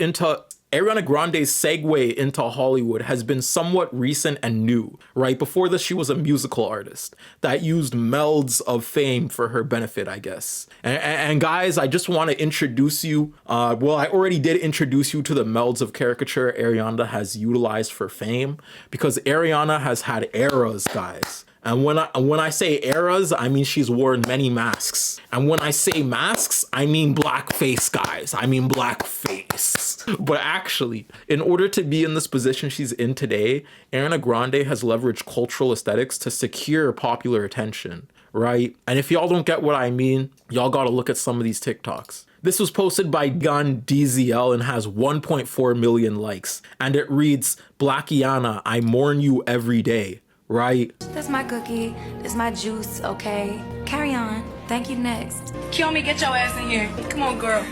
into Hollywood has been somewhat recent and new, right? Before this, she was a musical artist that used melds of fame for her benefit, I guess. And guys, I just want to introduce you. I already did introduce you to the melds of caricature Ariana has utilized for fame, because Ariana has had eras, guys. And when I say eras, I mean she's worn many masks. And when I say masks, I mean blackface, guys. I mean blackface. But actually, in order to be in this position she's in today, Ariana Grande has leveraged cultural aesthetics to secure popular attention, right? And if y'all don't get what I mean, y'all gotta look at some of these TikToks. This was posted by GunDZL and has 1.4 million likes. And it reads, Blackiana, I mourn you every day. Right? That's my cookie. That's my juice, okay? Carry on. Thank you, next. Kill me, get your ass in here. Come on, girl.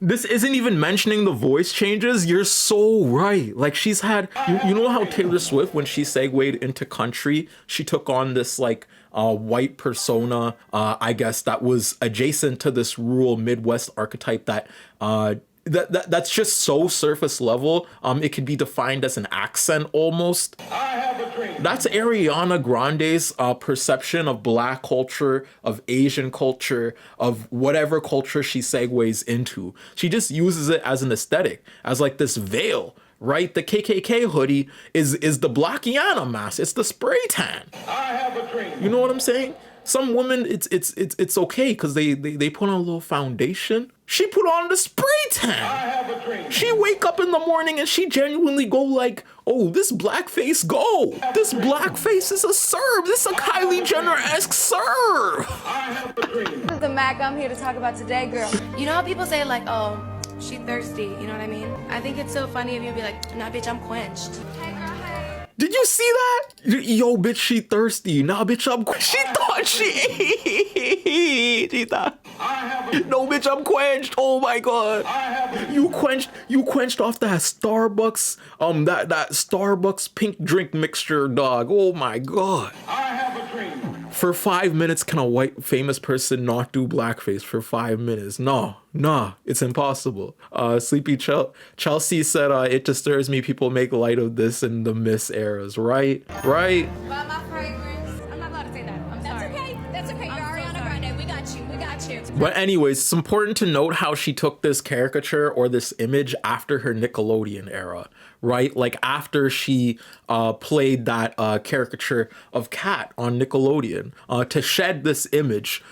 This isn't even mentioning the voice changes. You're so right. Like, she's had, you know how Taylor Swift, when she segued into country, she took on this like white persona, I guess, that was adjacent to this rural Midwest archetype that that's just so surface level. It could be defined as an accent almost. I have a dream. That's Ariana Grande's perception of black culture, of Asian culture, of whatever culture she segues into. She just uses it as an aesthetic, as like this veil, right? The KKK hoodie is the Blackiana mask. It's the spray tan. I have a dream. You know what I'm saying? Some women, it's okay because they put on a little foundation. She put on the spray tan. I have a dream. She wake up in the morning and she genuinely go like, oh, this blackface go. This blackface is a serve. This is a Kylie Jenner-esque serve. I have a dream. This is the Mac I'm here to talk about today, girl. You know how people say like, oh, she thirsty, you know what I mean? I think it's so funny if you be like, nah, bitch, I'm quenched. Hey, girl, hey. Did you see that? Yo, bitch, she thirsty. Nah, bitch, she thought she ate. She thought. No, bitch, I'm quenched. Oh my god. You quenched off that Starbucks, that Starbucks pink drink mixture, dog. Oh my god. I have a dream. For 5 minutes, can a white famous person not do blackface for 5 minutes? No, it's impossible. Sleepy Chelsea said, it disturbs me people make light of this in the Miss eras, right? About my fragrance. I'm not allowed to say that. I'm sorry. That's okay. You're Ariana Grande. We got you. But anyways, it's important to note how she took this caricature or this image after her Nickelodeon era, right? Like after she played that caricature of Kat on Nickelodeon, to shed this image,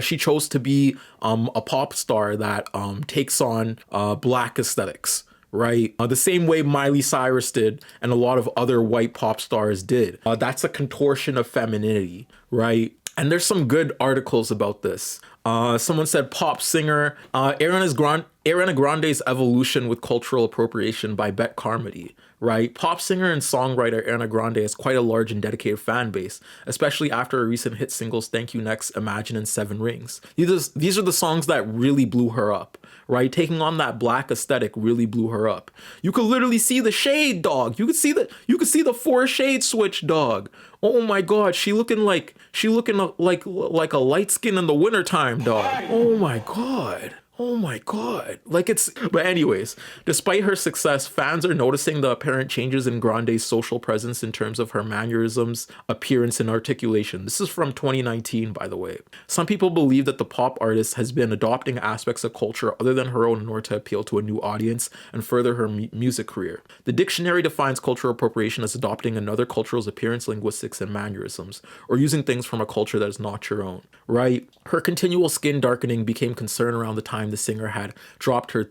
she chose to be a pop star that takes on black aesthetics, right? The same way Miley Cyrus did and a lot of other white pop stars did. That's a contortion of femininity, right? And there's some good articles about this. Someone said pop singer, Ariana Grande's evolution with cultural appropriation by Bet Carmody, right? Pop singer and songwriter Ariana Grande has quite a large and dedicated fan base, especially after her recent hit singles Thank You Next, Imagine, and Seven Rings. These are the songs that really blew her up, right? Taking on that black aesthetic really blew her up. You could literally see the shade, dog. You could see the 4 shade switch, dog. Oh my god, she looking like a light skin in the wintertime, dog. Oh my god. But anyways, despite her success, fans are noticing the apparent changes in Grande's social presence in terms of her mannerisms, appearance, and articulation. This is from 2019, by the way. Some people believe that the pop artist has been adopting aspects of culture other than her own in order to appeal to a new audience and further her music career. The dictionary defines cultural appropriation as adopting another cultural's appearance, linguistics, and mannerisms, or using things from a culture that is not your own, right? Her continual skin darkening became concern around the time the singer had dropped her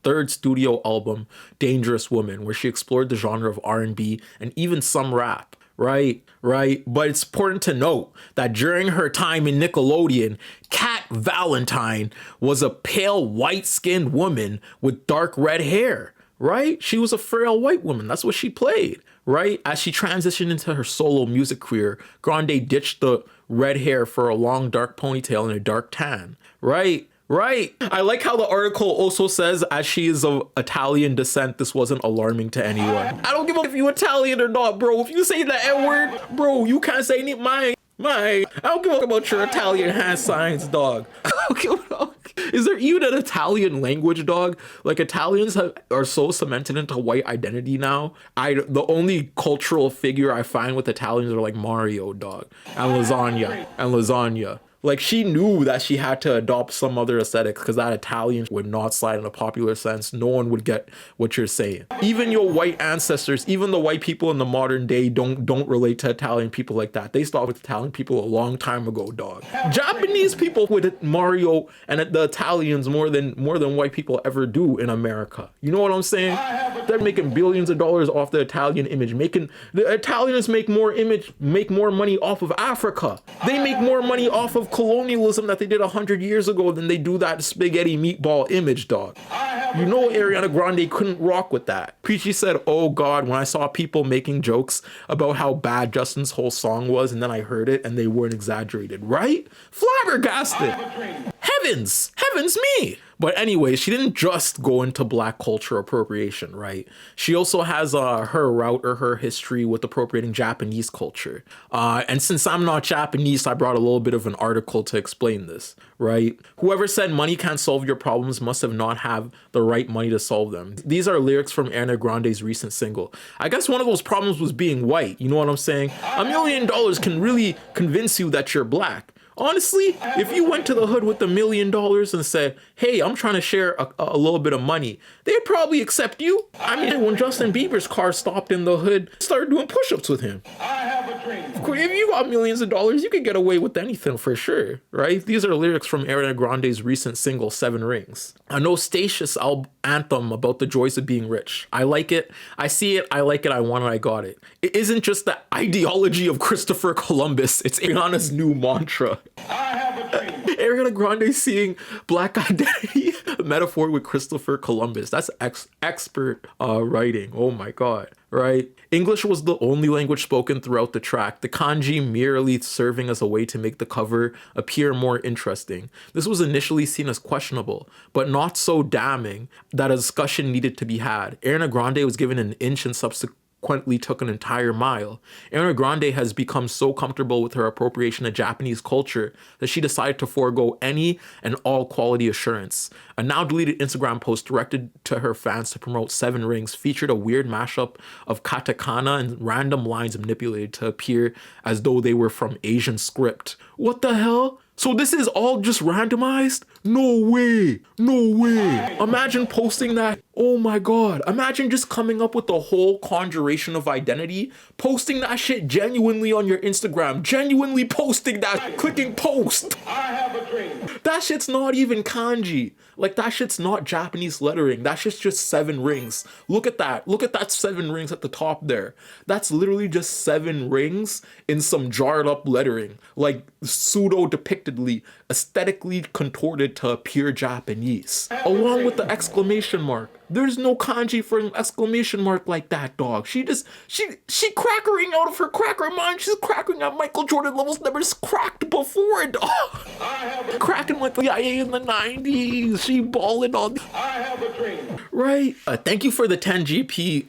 third studio album, Dangerous Woman, where she explored the genre of R&B and even some rap. Right. But it's important to note that during her time in Nickelodeon, Kat Valentine was a pale, white-skinned woman with dark red hair. Right? She was a frail white woman. That's what she played. Right? As she transitioned into her solo music career, Grande ditched the red hair for a long dark ponytail and a dark tan. Right. I like how the article also says, as she is of Italian descent, this wasn't alarming to anyone. I don't give a if you Italian or not, bro. If you say the N-word, bro, you can't say any my. I don't give a fuck about your Italian hand signs, dog. Is there even an Italian language, dog? Like, Italians are so cemented into white identity now. The only cultural figure I find with Italians are like Mario, dog, and lasagna. Like, she knew that she had to adopt some other aesthetics because that Italian would not slide in a popular sense. No one would get what you're saying. Even your white ancestors, even the white people in the modern day don't relate to Italian people like that. They stopped with Italian people a long time ago, dog. Japanese people with Mario and the Italians more than white people ever do in America. You know what I'm saying? They're making billions of dollars off the Italian image. The Italians make more money off of Africa. They make more money off of colonialism that they did 100 years ago than they do that spaghetti meatball image, dog. You know Ariana Grande couldn't rock with that. Peachy said, oh god, when I saw people making jokes about how bad Justin's whole song was and then I heard it and they weren't exaggerated, right? Flabbergasted. Heavy Heavens me. But anyway, she didn't just go into black culture appropriation, right? She also has her route or her history with appropriating Japanese culture. And since I'm not Japanese, I brought a little bit of an article to explain this, right? Whoever said money can't solve your problems must have not have the right money to solve them. These are lyrics from Ariana Grande's recent single. I guess one of those problems was being white. You know what I'm saying? $1 million can really convince you that you're black. Honestly, if you went to the hood with $1 million and said, hey, I'm trying to share a little bit of money, they'd probably accept you. I mean, when Justin Bieber's car stopped in the hood, started doing push-ups with him. I have a dream. Of course, if you got millions of dollars, you could get away with anything for sure, right? These are lyrics from Ariana Grande's recent single, 7 Rings. An ostatious anthem about the joys of being rich. I like it. I see it. I like it. I want it. I got it. It isn't just the ideology of Christopher Columbus. It's Ariana's new mantra. I have a dream. Ariana Grande seeing black identity, a metaphor with Christopher Columbus. That's expert writing. Oh my God, right? English was the only language spoken throughout the track, the kanji merely serving as a way to make the cover appear more interesting. This was initially seen as questionable, but not so damning that a discussion needed to be had. Ariana Grande was given an inch and subsequently took an entire mile. Ariana Grande has become so comfortable with her appropriation of Japanese culture that she decided to forego any and all quality assurance. A now deleted Instagram post directed to her fans to promote 7 Rings featured a weird mashup of katakana and random lines manipulated to appear as though they were from Asian script. What the hell? So this is all just randomized? No way. No way. Imagine posting that. Oh my God. Imagine just coming up with the whole conjuration of identity, posting that shit genuinely on your Instagram, genuinely posting that, clicking post. I have a dream. That shit's not even kanji. Like, that shit's not Japanese lettering. That shit's just 7 rings. Look at that. Look at that 7 rings at the top there. That's literally just 7 rings in some jarred up lettering, like pseudo depictedly, aesthetically contorted to appear Japanese, along with the exclamation mark. There's no kanji for an exclamation mark like that, dog. She crackering out of her cracker mind. She's cracking at Michael Jordan levels never cracked before, dog. Cracking like the IA in the 90s. She balling on. I have a dream. Right. Thank you for the 10 GBP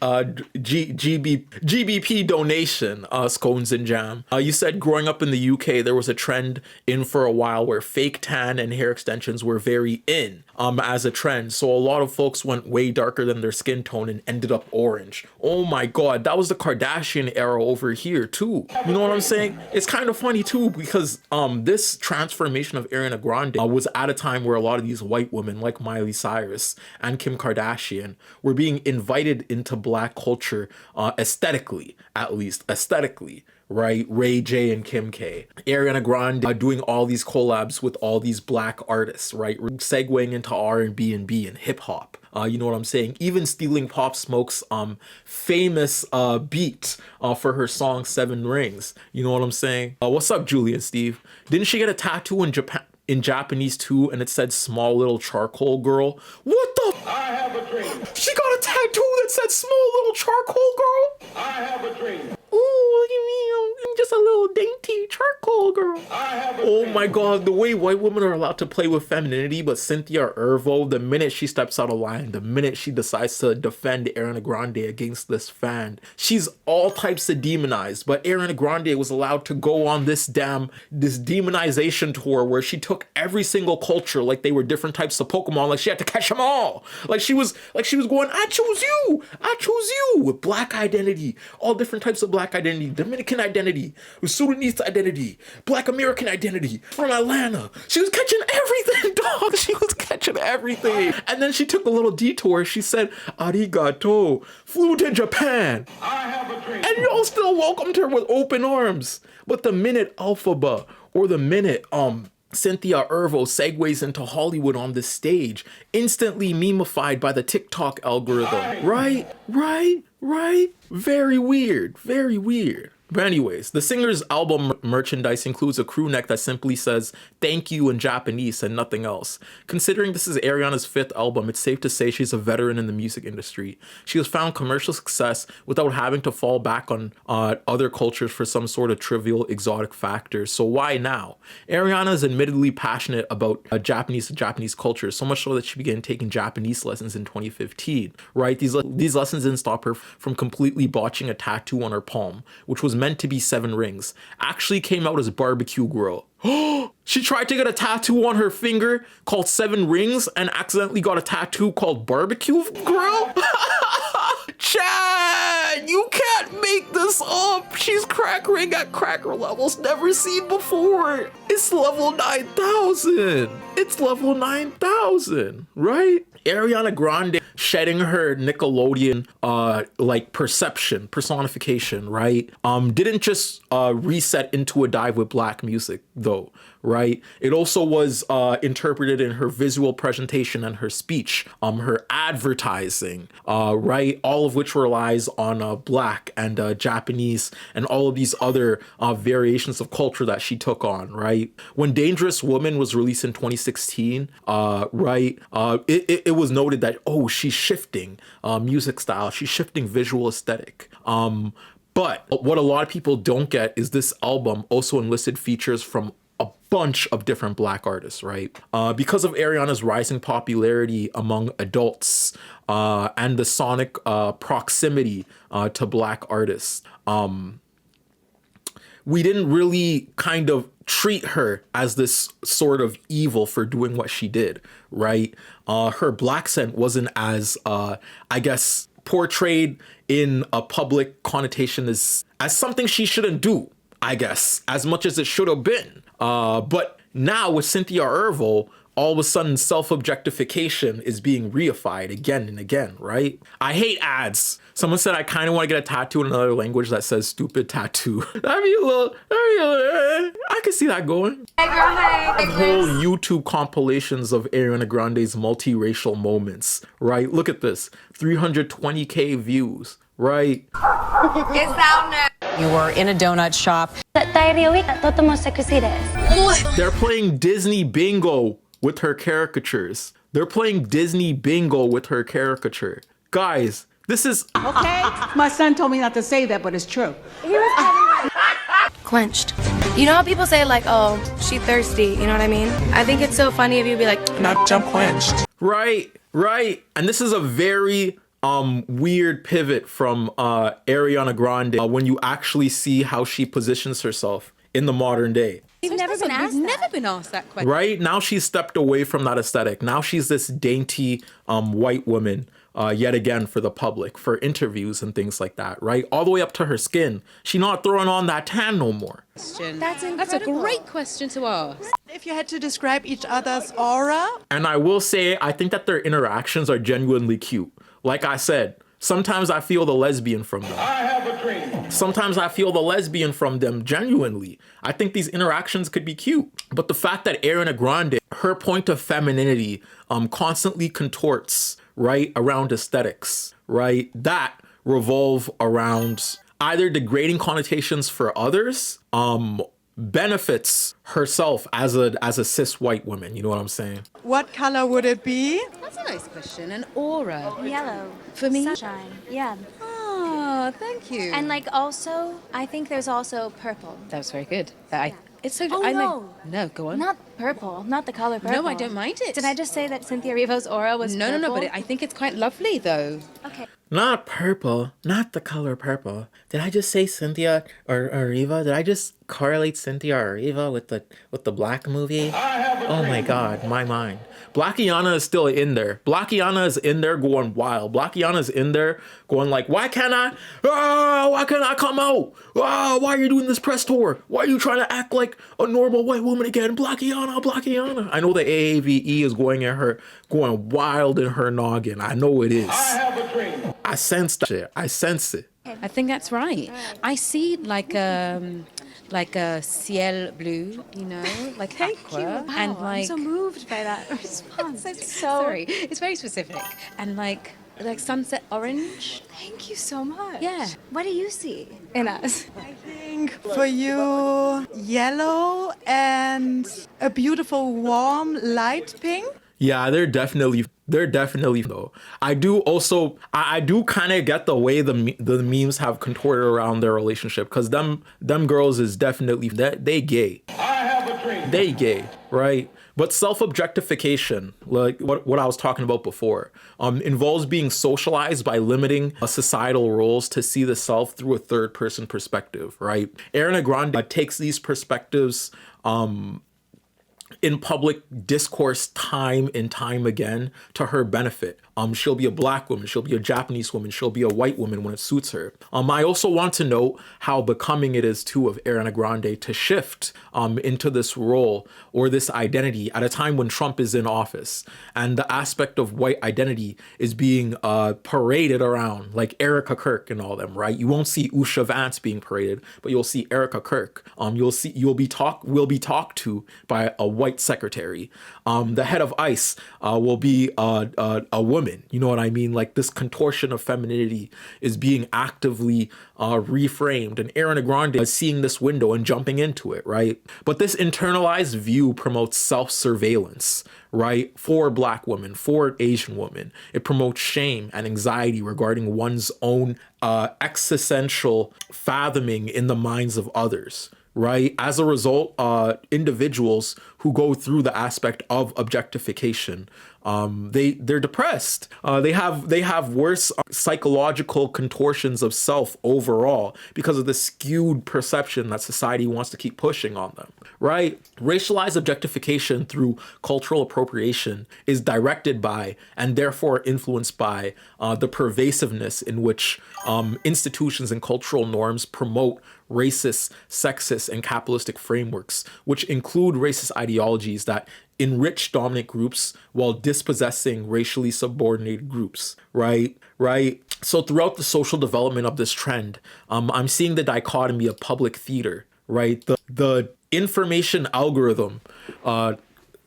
donation, Scones and Jam. You said growing up in the UK, there was a trend in for a while where fake tan and hair extensions were very in as a trend. So a lot of folks went way darker than their skin tone and ended up orange. Oh my God, that was the Kardashian era over here too. You know what I'm saying? It's kind of funny too because this transformation of Ariana Grande was at a time where a lot of these white women like Miley Cyrus and Kim Kardashian were being invited into black culture aesthetically, at least aesthetically. Right? Ray J and Kim K. Ariana Grande doing all these collabs with all these black artists, right? Segueing into R&B and hip hop. You know what I'm saying? Even stealing Pop Smoke's famous beat for her song 7 Rings. You know what I'm saying? What's up, Julian Steve? Didn't she get a tattoo in Japanese too, and it said small little charcoal girl? What the? I have a dream. She got a tattoo that said small little charcoal girl? I have a dream. Ooh, look at me, I'm just a little dainty charcoal girl. I have a Oh dream. my God, the way white women are allowed to play with femininity, but Cynthia Erivo, the minute she steps out of line, the minute she decides to defend Ariana Grande against this fan, she's all types of demonized. But Ariana Grande was allowed to go on this demonization tour where she took every single culture like they were different types of Pokemon, like she had to catch them all. Like she was going, I choose you, with black identity, all different types of black identity, Dominican identity, Sudanese identity, black American identity, from Atlanta. She was catching everything, dog. She was catching everything. And then she took a little detour. She said, arigato, flew to Japan. I have a dream. And y'all still welcomed her with open arms. But the minute Alphaba, or the minute Cynthia Erivo segues into Hollywood on this stage, instantly memeified by the TikTok algorithm. Right? Very weird. Very weird. But anyways, the singer's album merchandise includes a crew neck that simply says thank you in Japanese and nothing else. Considering this is Arianna's 5th album, it's safe to say she's a veteran in the music industry. She has found commercial success without having to fall back on other cultures for some sort of trivial exotic factors. So why now? Arianna is admittedly passionate about Japanese culture, so much so that she began taking Japanese lessons in 2015, right? These lessons didn't stop her from completely botching a tattoo on her palm, which was meant to be 7 rings, actually came out as barbecue grill. She tried to get a tattoo on her finger called 7 rings and accidentally got a tattoo called barbecue grill? Chad, you can't make this up. She's crackering at cracker levels never seen before. It's level 9,000. It's level 9,000, right? Ariana Grande shedding her Nickelodeon like personification, right? Didn't just reset into a dive with black music though, right? It also was interpreted in her visual presentation and her speech, her advertising, right? All of which relies on black and Japanese and all of these other variations of culture that she took on, right? When Dangerous Woman was released in 2016, right? It was noted that, oh, she's shifting music style, she's shifting visual aesthetic. But what a lot of people don't get is this album also enlisted features from a bunch of different black artists, right? Because of Ariana's rising popularity among adults and the sonic proximity to black artists, we didn't really kind of treat her as this sort of evil for doing what she did, right? Her black scent wasn't as, I guess, portrayed in a public connotation as something she shouldn't do, I guess, as much as it should have been. But now with Cynthia Erivo, all of a sudden self-objectification is being reified again and again, right? I hate ads. Someone said, I kind of want to get a tattoo in another language that says stupid tattoo. I can see that going. Whole YouTube compilations of Ariana Grande's multiracial moments, right? Look at this, 320K views, right? You were in a donut shop. They're playing Disney bingo with her caricatures. They're playing Disney bingo with her caricature. Guys, this is... Okay, my son told me not to say that, but it's true. Quenched. You know how people say like, oh, she thirsty, you know what I mean? I think it's so funny if you be like, Not jump quenched. Right, right. And this is a very weird pivot from Ariana Grande when you actually see how she positions herself in the modern day. We've never been asked that question. Right? Now she's stepped away from that aesthetic. Now she's this dainty white woman yet again for the public, for interviews and things like that, right? All the way up to her skin. She's not throwing on that tan no more. That's a great question to ask. If you had to describe each other's aura. And I will say, I think that their interactions are genuinely cute. Like I said, sometimes I feel the lesbian from them. I have a dream. Sometimes I feel the lesbian from them genuinely. I think these interactions could be cute. But the fact that Ariana Grande, her point of femininity constantly contorts, right, around aesthetics, right, that revolve around either degrading connotations for others, benefits herself as a cis white woman. You know what I'm saying? What color would it be? That's a nice question. An aura. Yellow. For me? Sunshine. Yeah. Oh, thank you. And like also, I think there's also purple. That was very good. It's so. Oh, no. No, go on. Not purple. Not the color purple. No, I don't mind it. Did I just say that Cynthia Erivo's aura was purple? No, but I think it's quite lovely though. Okay. Not purple, not the color purple. Did I just say Cynthia or Erivo? Did I just correlate Cynthia Erivo with the Black movie? Oh my God, my mind. Blackiana is still in there. Blackiana is in there going wild. Blackiana is in there going like, why can't I come out? Oh, why are you doing this press tour? Why are you trying to act like a normal white woman again? Blackiana. I know the AAVE is going wild in her noggin. I know it is. I have a dream. I sense that shit. I sense it. I think that's right. I see like a ciel bleu, you know, like aqua, Wow, and like I'm so moved by that response. Sorry, it's very specific, and like like sunset orange. Thank you so much. Yeah. What do you see in us? I think for you, yellow and a beautiful warm light pink. Yeah, they're definitely though. I do also I do kind of get the way the memes have contorted around their relationship, because them girls is definitely they gay. I have a dream. They gay, right? But self-objectification, like what I was talking about before, involves being socialized by limiting societal roles to see the self through a third-person perspective, right? Ariana Grande takes these perspectives in public discourse time and time again to her benefit. She'll be a black woman, she'll be a Japanese woman, she'll be a white woman when it suits her. I also want to note how becoming it is too of Ariana Grande to shift into this role or this identity at a time when Trump is in office, and the aspect of white identity is being paraded around, like Erica Kirk and all them, right? You won't see Usha Vance being paraded, but you'll see Erica Kirk. Will be talked to by a white secretary. The head of ICE will be a woman. You know what I mean? Like, this contortion of femininity is being actively reframed, and Ariana Grande is seeing this window and jumping into it, right? But this internalized view promotes self-surveillance, right? For black women, for Asian women. It promotes shame and anxiety regarding one's own existential fathoming in the minds of others, right? As a result, individuals who go through the aspect of objectification, they're depressed. They have worse psychological contortions of self overall because of the skewed perception that society wants to keep pushing on them, right? Racialized objectification through cultural appropriation is directed by and therefore influenced by the pervasiveness in which institutions and cultural norms promote racist, sexist, and capitalistic frameworks, which include racist ideologies that enrich dominant groups while dispossessing racially subordinated groups, right? So throughout the social development of this trend, I'm seeing the dichotomy of public theater, right? The information algorithm, the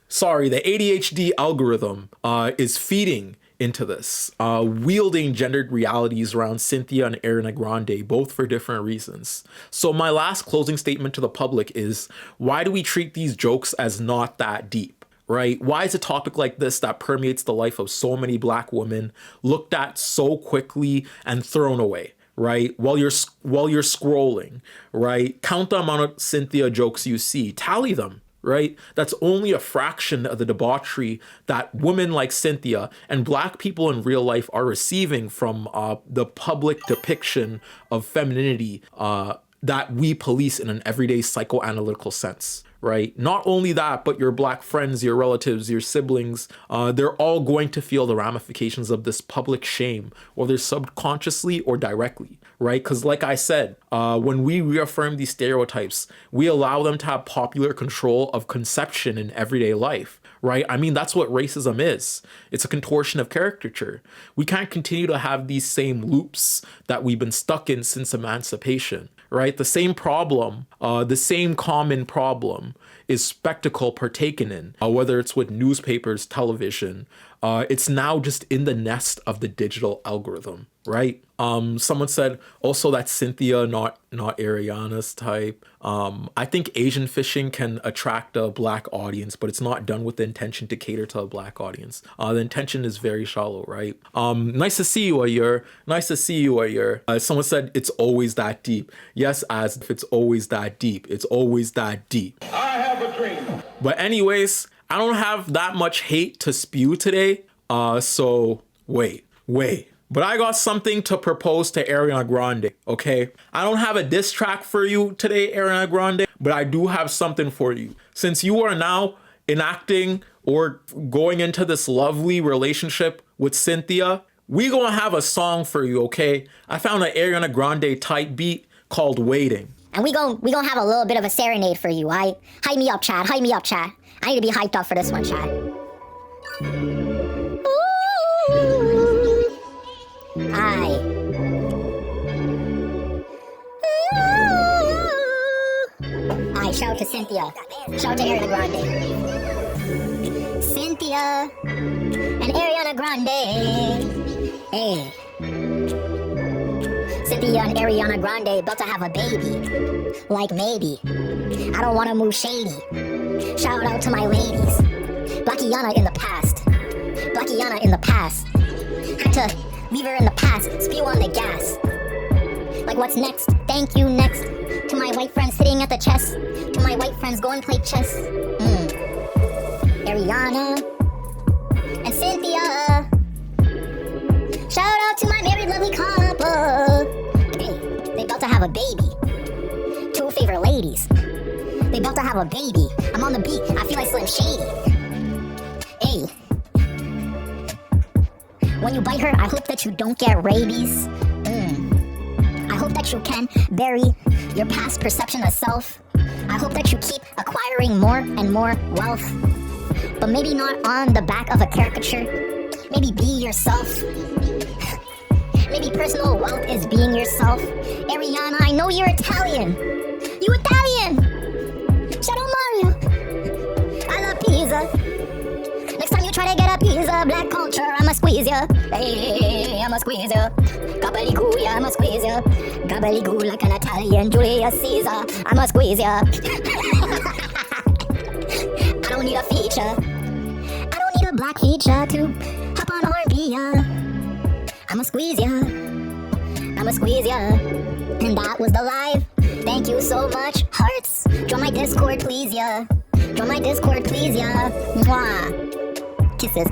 ADHD algorithm is feeding into this, wielding gendered realities around Cynthia and Ariana Grande, both for different reasons. So my last closing statement to the public is, why do we treat these jokes as not that deep, right? Why is a topic like this that permeates the life of so many black women looked at so quickly and thrown away, right? While you're scrolling, right? Count the amount of Cynthia jokes you see, tally them, right? That's only a fraction of the debauchery that women like Cynthia and black people in real life are receiving from the public depiction of femininity that we police in an everyday psychoanalytical sense, right? Not only that, but your black friends, your relatives, your siblings, they're all going to feel the ramifications of this public shame, whether subconsciously or directly, right? Because like I said, when we reaffirm these stereotypes, we allow them to have popular control of conception in everyday life, right? I mean, that's what racism is. It's a contortion of caricature. We can't continue to have these same loops that we've been stuck in since emancipation, right? The same problem, the same common problem is spectacle partaken in, whether it's with newspapers, television. It's now just in the nest of the digital algorithm, right? Someone said also that Cynthia, not Ariana's type. I think Asian fishing can attract a black audience, but it's not done with the intention to cater to a black audience. The intention is very shallow, right? Nice to see you, HEYYYY. Nice to see you, HEYYYY. Someone said it's always that deep. Yes, as if it's always that deep. It's always that deep. I have a dream. But anyways, I don't have that much hate to spew today. So wait. But I got something to propose to Ariana Grande, okay? I don't have a diss track for you today, Ariana Grande, but I do have something for you. Since you are now enacting or going into this lovely relationship with Cynthia, we gonna have a song for you, okay? I found an Ariana Grande type beat called Waiting. And we gon' have a little bit of a serenade for you, alright? Hype me up, Chad. Hype me up, Chad. I need to be hyped up for this one, Chad. Aye. Aye, shout out to Cynthia. Shout out to Ariana Grande. Cynthia and Ariana Grande. Hey. Cynthia and Ariana Grande about to have a baby. Like maybe. I don't wanna move shady. Shout out to my ladies. Blackiana in the past. Blackiana in the past. Had to leave her in the past. Spew on the gas. Like what's next? Thank you next. To my white friends sitting at the chess. To my white friends go and play chess. Ariana and Cynthia. Shout out to my married lovely couple. Hey, they about to have a baby. Two favorite ladies. They about to have a baby. I'm on the beat. I feel like Slim Shady. Hey. When you bite her, I hope that you don't get rabies. I hope that you can bury your past perception of self. I hope that you keep acquiring more and more wealth. But maybe not on the back of a caricature. Maybe be yourself. Maybe personal wealth is being yourself. Ariana, I know you're Italian. You Italian! Shadow Mario. I love pizza. Next time you try to get a pizza, black culture, I'ma squeeze ya. Hey, I'ma squeeze ya. Gabaligoo, yeah, I'ma squeeze ya. Gabaligoo like an Italian Julius Caesar. I'ma squeeze ya. I don't need a feature. I don't need a black feature to hop on R&B, yeah. I'ma squeeze ya. I'ma squeeze ya. And that was the live. Thank you so much, hearts. Join my Discord, please, yeah. Join my Discord, please, yeah. Mwah. Kisses.